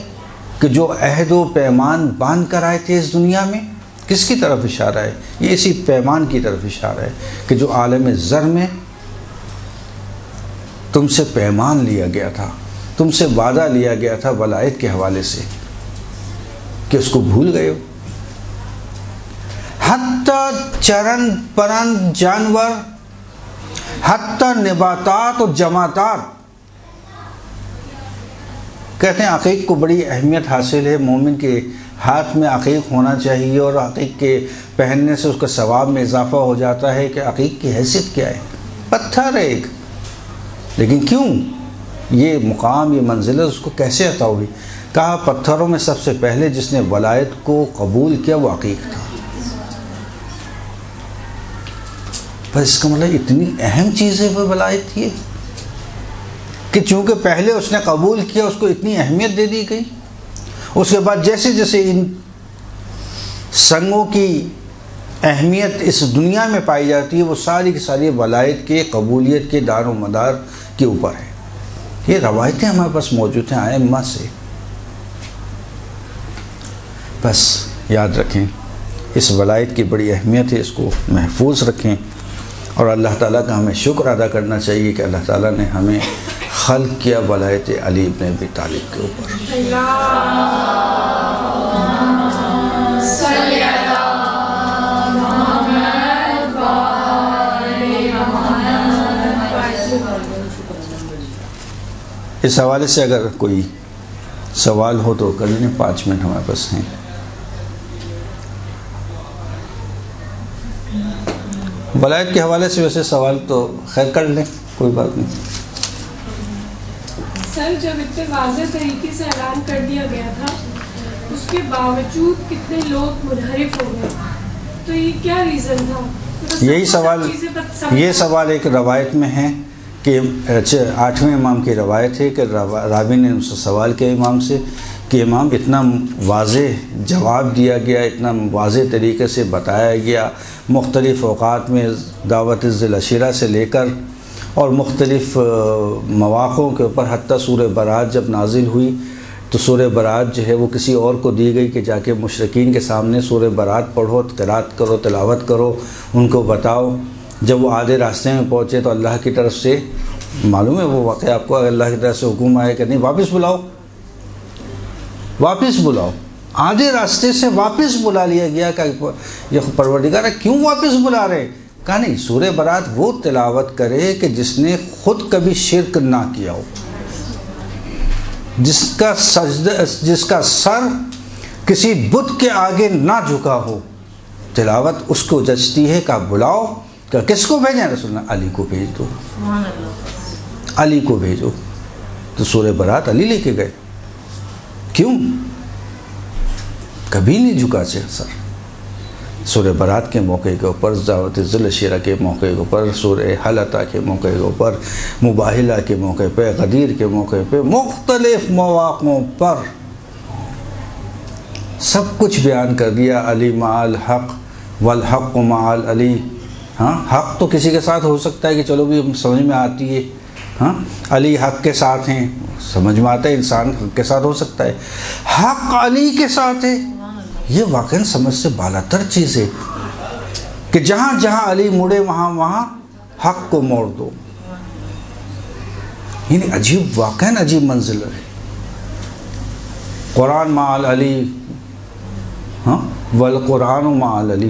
کہ جو عہد و پیمان باندھ کر آئے تھے اس دنیا میں؟ کس کی طرف اشارہ ہے؟ یہ اسی پیمان کی طرف اشارہ ہے کہ جو عالم زر میں تم سے پیمان لیا گیا تھا، تم سے وعدہ لیا گیا تھا ولایت کے حوالے سے، کہ اس کو بھول گئے ہو۔ حتیٰ چرند پرند جانور، حتیٰ نباتات اور جماعتات، کہتے ہیں عقیق کو بڑی اہمیت حاصل ہے، مومن کے ہاتھ میں عقیق ہونا چاہیے، اور عقیق کے پہننے سے اس کا ثواب میں اضافہ ہو جاتا ہے۔ کہ عقیق کی حیثیت کیا ہے؟ پتھر ہے ایک، لیکن کیوں یہ مقام، یہ منزلت اس کو کیسے عطا ہوئی؟ کہا پتھروں میں سب سے پہلے جس نے ولایت کو قبول کیا وہ عقیق تھا۔ بس اس کا مطلب اتنی اہم چیز ہے وہ ولایت یہ کہ چونکہ پہلے اس نے قبول کیا اس کو اتنی اہمیت دے دی گئی۔ اس کے بعد جیسے جیسے ان سنگوں کی اہمیت اس دنیا میں پائی جاتی ہے وہ ساری کی ساری ولایت کے قبولیت کے دار و مدار کے اوپر ہے۔ یہ روایتیں ہمارے پاس موجود ہیں ائمہ سے۔ بس یاد رکھیں اس ولایت کی بڑی اہمیت ہے، اس کو محفوظ رکھیں، اور اللہ تعالیٰ کا ہمیں شکر ادا کرنا چاہیے کہ اللہ تعالیٰ نے ہمیں خلق کیا ولایت علی ابن ابی طالب کے اوپر۔ اس حوالے سے اگر کوئی سوال ہو تو کر لیں، 5 منٹ ہمارے پاس ہیں۔ ولایت کے حوالے سے ویسے سوال تو خیر کر لیں، کوئی بات نہیں۔ سر جب اتنے واضح طریقے سے اعلان کر دیا گیا تھا اس کے باوجود کتنے لوگ منحرف ہو گئے؟ تو یہ کیا ریزن تھا؟ یہی سوال، یہ سوال ایک روایت میں ہے کہ 8ویں امام کی روایت ہے کہ راوی نے ان سے سوال کیا امام سے کہ امام اتنا واضح جواب دیا گیا، اتنا واضح طریقے سے بتایا گیا، مختلف اوقات میں دعوت ذی العشیرہ سے لے کر اور مختلف مواقعوں کے اوپر، حتیٰ سورہ برات جب نازل ہوئی تو سورہ برات جو ہے وہ کسی اور کو دی گئی کہ جا کے مشرکین کے سامنے سورہ برات پڑھو، قرات کرو، تلاوت کرو، ان کو بتاؤ۔ جب وہ آدھے راستے میں پہنچے تو اللہ کی طرف سے، معلوم ہے وہ واقعہ آپ کو، اللہ کی طرف سے حکم آیا کہ نہیں واپس بلاؤ، واپس بلاؤ، آدھے راستے سے واپس بلا لیا گیا کہ یہ پروردگار کیوں واپس بلا رہے؟ کہا نہیں، سورہ برات وہ تلاوت کرے کہ جس نے خود کبھی شرک نہ کیا ہو، جس کا سر کسی بت کے آگے نہ جھکا ہو، تلاوت اس کو جچتی ہے۔ کہ بلاؤ، کہ کس کو بھیجیں؟ رسول اللہ، علی کو بھیج دو، علی کو بھیجو۔ تو سورہ برات علی لے کے گئے، کیوں؟ کبھی نہیں جھکا سر۔ سورہ برات کے موقع کے اوپر، دعوت ذی العشیرہ کے موقع کے اوپر، سورہ حل عطا کے موقع کے اوپر، مباہلہ کے موقع پہ، غدیر کے موقع پہ، مختلف مواقعوں پر سب کچھ بیان کر دیا۔ علی مع الحق والحق مع علی۔ ہاں، حق تو کسی کے ساتھ ہو سکتا ہے کہ چلو بھی سمجھ میں آتی ہے، ہاں، علی حق کے ساتھ ہیں، سمجھ میں آتا ہے، انسان حق کے ساتھ ہو سکتا ہے، حق علی کے ساتھ ہے، یہ واقعاً سمجھ سے بالاتر چیز ہے کہ جہاں جہاں علی مڑے وہاں وہاں حق کو موڑ دو۔ یعنی عجیب، واقعاً عجیب منزل ہے۔ قرآن مع علی، ہاں، والقرآن مع علی،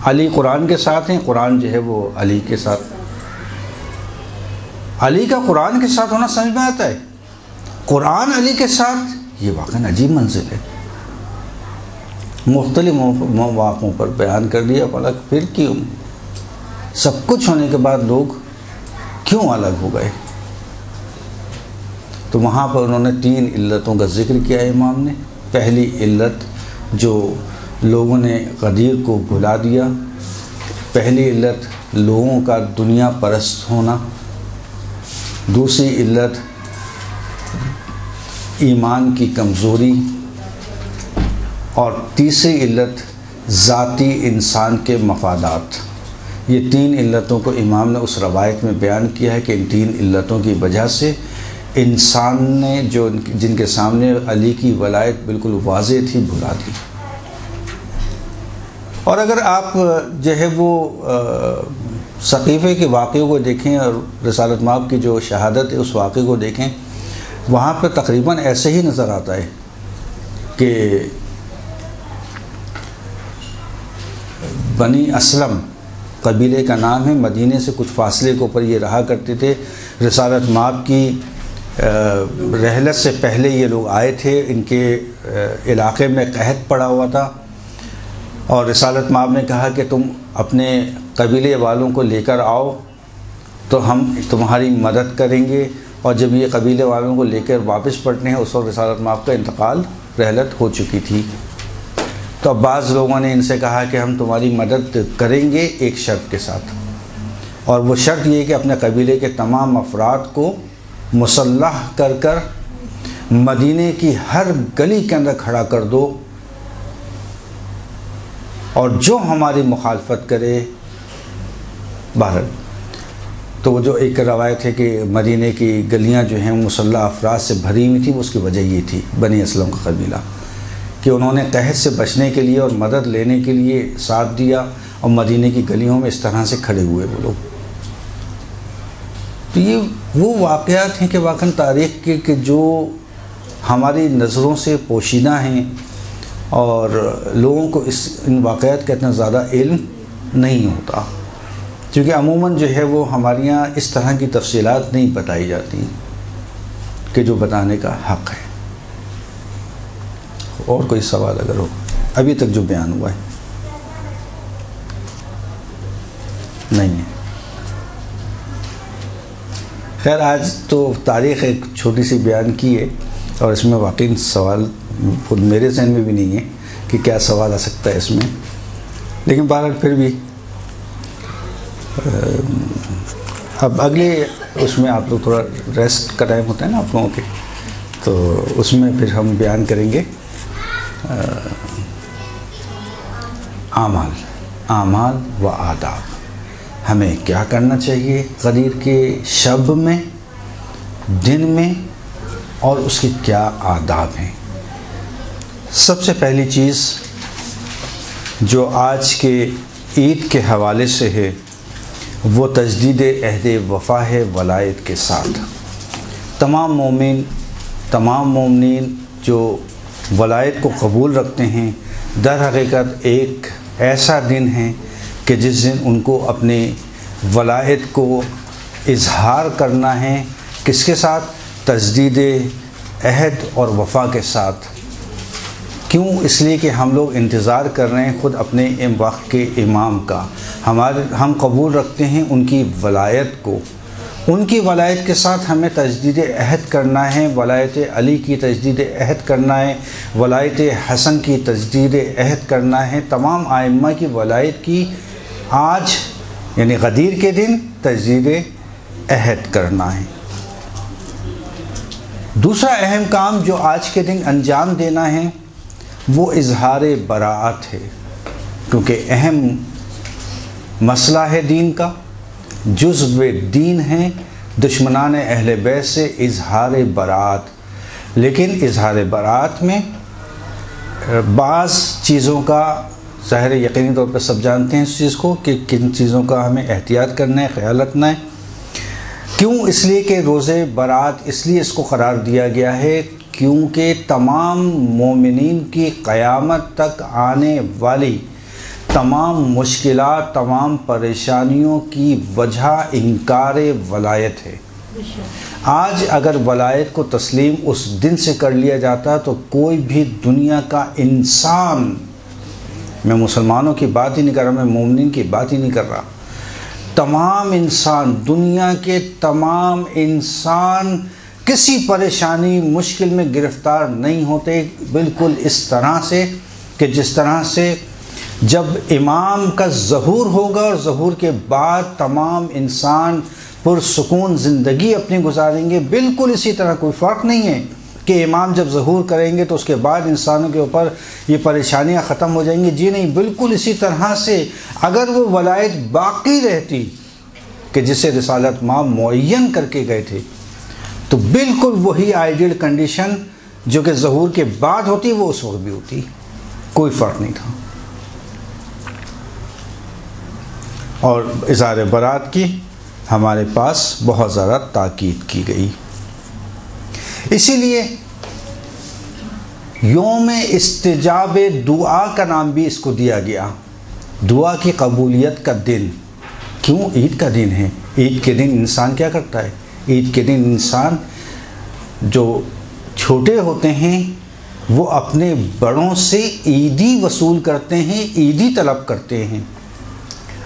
علی قرآن کے ساتھ ہیں، قرآن جو ہے وہ علی کے ساتھ، علی کا قرآن کے ساتھ ہونا سمجھ میں آتا ہے، قرآن علی کے ساتھ، یہ واقعاً عجیب منزل ہے۔ مختلف مواقعوں پر بیان کر دیا، بھلا پھر کیوں سب کچھ ہونے کے بعد لوگ کیوں الگ ہو گئے؟ تو وہاں پر انہوں نے 3 علتوں کا ذکر کیا امام نے۔ پہلی علت، جو لوگوں نے غدیر کو بھلا دیا، پہلی علت لوگوں کا دنیا پرست ہونا، دوسری علت ایمان کی کمزوری، اور تیسری علت ذاتی انسان کے مفادات۔ یہ 3 علتوں کو امام نے اس روایت میں بیان کیا ہے کہ ان 3 علتوں کی وجہ سے انسان نے جن کے سامنے علی کی ولایت بالکل واضح تھی، بھلا دی۔ اور اگر آپ جو ہے وہ سقیفے کے واقعے کو دیکھیں اور رسالت مآب کی جو شہادت ہے اس واقعے کو دیکھیں، وہاں پہ تقریباً ایسے ہی نظر آتا ہے کہ بنی اسلم قبیلے کا نام ہے، مدینے سے کچھ فاصلے کے اوپر یہ رہا کرتے تھے۔ رسالت مآب کی رحلت سے پہلے یہ لوگ آئے تھے، ان کے علاقے میں قحط پڑا ہوا تھا، اور رسالت مآب نے کہا کہ تم اپنے قبیلے والوں کو لے کر آؤ تو ہم تمہاری مدد کریں گے۔ اور جب یہ قبیلے والوں کو لے کر واپس پلٹنے ہیں، اس وقت رسالت مآب کا انتقال، رحلت ہو چکی تھی۔ تو اب بعض لوگوں نے ان سے کہا کہ ہم تمہاری مدد کریں گے ایک شرط کے ساتھ، اور وہ شرط یہ کہ اپنے قبیلے کے تمام افراد کو مسلح کر کر مدینے کی ہر گلی کے اندر کھڑا کر دو، اور جو ہماری مخالفت کرے باہر۔ تو وہ جو ایک روایت ہے کہ مدینے کی گلیاں جو ہیں مسلح افراد سے بھری ہوئی تھیں، اس کی وجہ یہ تھی بنی اسلم کا قبیلہ کہ انہوں نے قحط سے بچنے کے لیے اور مدد لینے کے لیے ساتھ دیا، اور مدینے کی گلیوں میں اس طرح سے کھڑے ہوئے وہ لوگ۔ تو یہ وہ واقعات ہیں کہ واقعاً تاریخ کے کہ جو ہماری نظروں سے پوشیدہ ہیں، اور لوگوں کو ان واقعات کا اتنا زیادہ علم نہیں ہوتا، کیونکہ عموماً جو ہے وہ ہمارے یہاں اس طرح کی تفصیلات نہیں بتائی جاتی کہ جو بتانے کا حق ہے۔ اور کوئی سوال اگر ہو ابھی تک جو بیان ہوا ہے؟ نہیں ہے؟ خیر، آج تو تاریخ ایک چھوٹی سی بیان کی ہے، اور اس میں واقعی سوال خود میرے ذہن میں بھی نہیں ہے، کہ کیا سوال آ سکتا ہے اس میں، لیکن بہرحال پھر بھی اب اگلے اس میں آپ لوگ تھوڑا ریسٹ کا ٹائم ہوتا ہے نا آپ لوگوں کے، تو اس میں پھر ہم بیان کریں گے اعمال و آداب، ہمیں کیا کرنا چاہیے غدیر کے شب میں، دن میں، اور اس کے کیا آداب ہیں۔ سب سے پہلی چیز جو آج کے عید کے حوالے سے ہے وہ تجدید عہد وفا ہے ولایت کے ساتھ۔ تمام مومنین جو ولایت کو قبول رکھتے ہیں، در حقیقت ایک ایسا دن ہے کہ جس دن ان کو اپنے ولایت کو اظہار کرنا ہے، کس کے ساتھ؟ تجدید عہد اور وفا کے ساتھ۔ کیوں؟ اس لیے کہ ہم لوگ انتظار کر رہے ہیں خود اپنے وقت کے امام کا، ہم قبول رکھتے ہیں ان کی ولایت کو، ان کی ولایت کے ساتھ ہمیں تجدید عہد کرنا ہے، ولایت علی کی تجدید عہد کرنا ہے، ولایت حسن کی تجدید عہد کرنا ہے، تمام ائمہ کی ولایت کی آج یعنی غدیر کے دن تجدید عہد کرنا ہے۔ دوسرا اہم کام جو آج کے دن انجام دینا ہے وہ اظہار براءت ہے، کیونکہ اہم مسئلہ ہے دین کا، جزو دین ہے دشمنان اہل بیت سے اظہار براءت۔ لیکن اظہار براءت میں بعض چیزوں کا ظاہر یقینی طور پر سب جانتے ہیں اس چیز کو کہ کن چیزوں کا ہمیں احتیاط کرنا ہے، خیال رکھنا ہے۔ کیوں؟ اس لیے کہ روزہ برات اس لیے اس کو قرار دیا گیا ہے کیونکہ تمام مومنین کی قیامت تک آنے والی تمام مشکلات، تمام پریشانیوں کی وجہ انکار ولایت ہے۔ آج اگر ولایت کو تسلیم اس دن سے کر لیا جاتا تو کوئی بھی دنیا کا انسان، میں مسلمانوں کی بات ہی نہیں کر رہا، میں مومنین کی بات ہی نہیں کر رہا، تمام انسان، دنیا کے تمام انسان کسی پریشانی مشکل میں گرفتار نہیں ہوتے، بالکل اس طرح سے کہ جس طرح سے جب امام کا ظہور ہوگا اور ظہور کے بعد تمام انسان پرسکون زندگی اپنی گزاریں گے، بالکل اسی طرح، کوئی فرق نہیں ہے کہ امام جب ظہور کریں گے تو اس کے بعد انسانوں کے اوپر یہ پریشانیاں ختم ہو جائیں گی، جی نہیں، بالکل اسی طرح سے اگر وہ ولایت باقی رہتی کہ جسے رسالت ماں معین کر کے گئے تھے تو بالکل وہی آئیڈیل کنڈیشن جو کہ ظہور کے بعد ہوتی وہ اس وقت بھی ہوتی، کوئی فرق نہیں تھا۔ اور اظہار برات کی ہمارے پاس بہت زیادہ تاکید کی گئی، اسی لیے یوم استجاب دعا کا نام بھی اس کو دیا گیا، دعا کی قبولیت کا دن۔ کیوں؟ عید کا دن ہے، عید کے دن انسان کیا کرتا ہے؟ عید کے دن انسان جو چھوٹے ہوتے ہیں وہ اپنے بڑوں سے عیدی وصول کرتے ہیں، عیدی طلب کرتے ہیں۔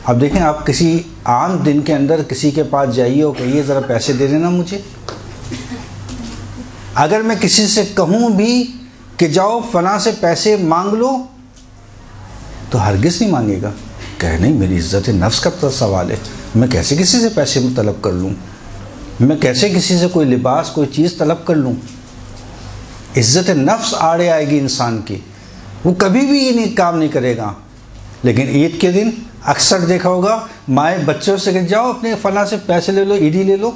اب دیکھیں، آپ کسی عام دن کے اندر کسی کے پاس جائیے اور کہیے ذرا پیسے دے دینا مجھے، اگر میں کسی سے کہوں بھی کہ جاؤ فلاں سے پیسے مانگ لو تو ہرگز نہیں مانگے گا، کہے نہیں، میری عزت نفس کا سوال ہے، میں کیسے کسی سے پیسے طلب کر لوں، میں کیسے کسی سے کوئی لباس کوئی چیز طلب کر لوں، عزت نفس آڑے آئے گی انسان کی، وہ کبھی بھی یہ نہیں کام نہیں کرے گا۔ لیکن عید کے دن اکثر دیکھا ہوگا مائیں بچوں سے کہ جاؤ اپنے فلاں سے پیسے لے لو، عیدی لے لو،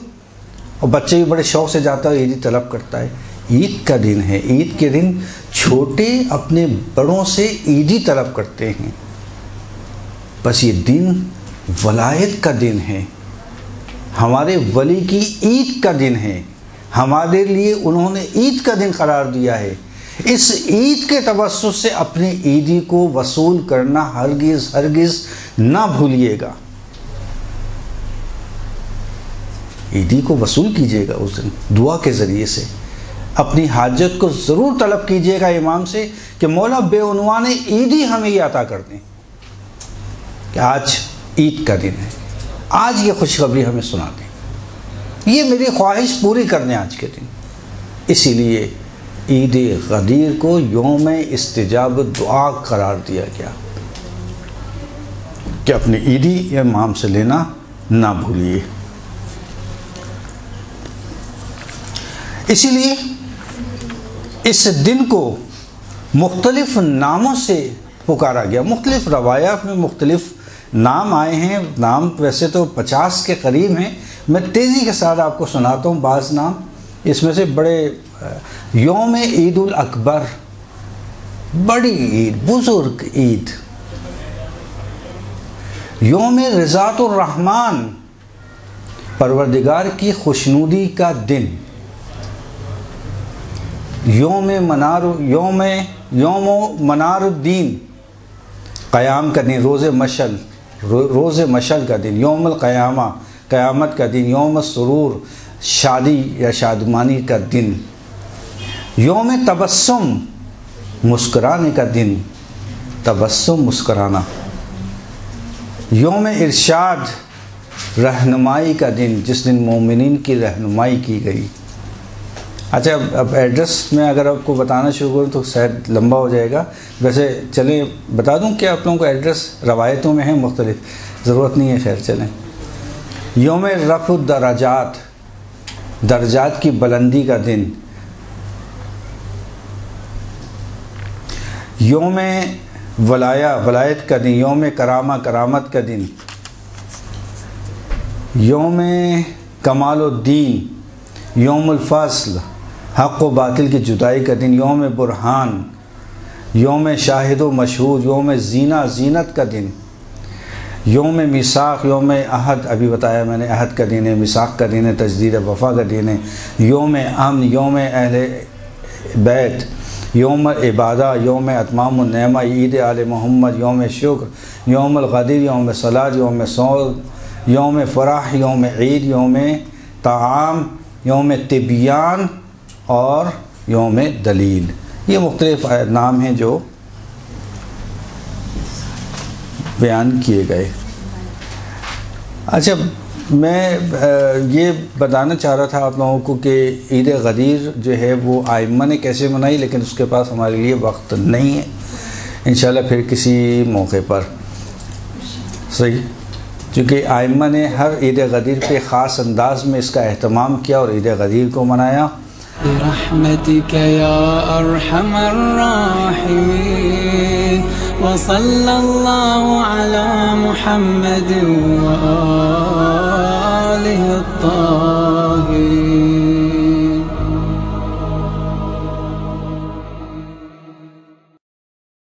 اور بچے بھی بڑے شوق سے جاتا ہے عیدی طلب کرتا ہے۔ عید کا دن ہے، عید کے دن چھوٹے اپنے بڑوں سے عیدی طلب کرتے ہیں، بس یہ دن ولایت کا دن ہے، ہمارے ولی کی عید کا دن ہے، ہمارے لیے انہوں نے عید کا دن قرار دیا ہے۔ اس عید کے توسط سے اپنی عیدی کو وصول کرنا ہرگز نہ بھولیے گا، عیدی کو وصول کیجیے گا اس دن دعا کے ذریعے سے، اپنی حاجت کو ضرور طلب کیجیے گا امام سے کہ مولا بے عنوان عیدی ہمیں یہ عطا کر دیں کہ آج عید کا دن ہے، آج یہ خوشخبری ہمیں سنا دیں، یہ میری خواہش پوری کر دیں آج کے دن۔ اسی لیے عید غدیر کو یوم استجاب دعا قرار دیا گیا کہ اپنی عیدی امام سے لینا نہ بھولیے۔ اسی لیے اس دن کو مختلف ناموں سے پکارا گیا، مختلف روایات میں مختلف نام آئے ہیں، نام ویسے تو 50 کے قریب ہیں، میں تیزی کے ساتھ آپ کو سناتا ہوں بعض نام۔ اس میں سے بڑے یوم عید الاکبر، بڑی عید، بزرگ عید۔ یوم رضاۃ الرحمن، پروردگار کی خوشنودی کا دن۔ یوم منار الدین، قیام کا دن، روز مشل کا دن۔ یوم القیامہ، قیامت کا دن۔ یوم السرور، شادی یا شادمانی کا دن۔ یوم تبسم، مسکرانے کا دن، تبسم، مسکرانا۔ یوم ارشاد، رہنمائی کا دن، جس دن مومنین کی رہنمائی کی گئی۔ اچھا، اب ایڈریس میں اگر آپ کو بتانا شروع کروں تو شاید لمبا ہو جائے گا، ویسے چلیں بتا دوں کہ آپ لوگوں کو ایڈریس روایتوں میں ہیں مختلف، ضرورت نہیں ہے، خیر چلیں۔ یوم رفع الدرجات، درجات کی بلندی کا دن۔ یوم ولایت کا دن۔ یوم کرامہ، کرامت کا دن۔ یوم کمال الدین، یوم الفصل، حق و باطل کی جدائی کا دن۔ یوم برہان، یوم شاہد و مشہود، یوم زینہ، زینت کا دن۔ یوم میثاق، یوم عہد، ابھی بتایا میں نے، عہد کا دن ہے، میثاق کا دن ہے، تجدید وفا کا دن ہے۔ یوم امن، یوم اہل بیت، یوم عبادہ، یوم اتمام النعمہ، عید آل محمد، یوم شکر، یوم الغدیر، یوم صلاۃ، یوم صوم، یوم فرح، یوم عید، یوم طعام، یوم تبیان اور یوم دلیل۔ یہ مختلف نام ہیں جو بیان کیے گئے۔ اچھا، میں یہ بتانا چاہ رہا تھا آپ لوگوں کو کہ عید غدیر جو ہے وہ ائمہ نے کیسے منائی، لیکن اس کے پاس ہمارے لیے وقت نہیں ہے، انشاءاللہ پھر کسی موقع پر، صحیح، چونکہ ائمہ نے ہر عید غدیر پہ خاص انداز میں اس کا اہتمام کیا اور عید غدیر کو منایا۔ برحمتك يا أرحم الراحمين وصلى الله على محمد وآله الطاهرين۔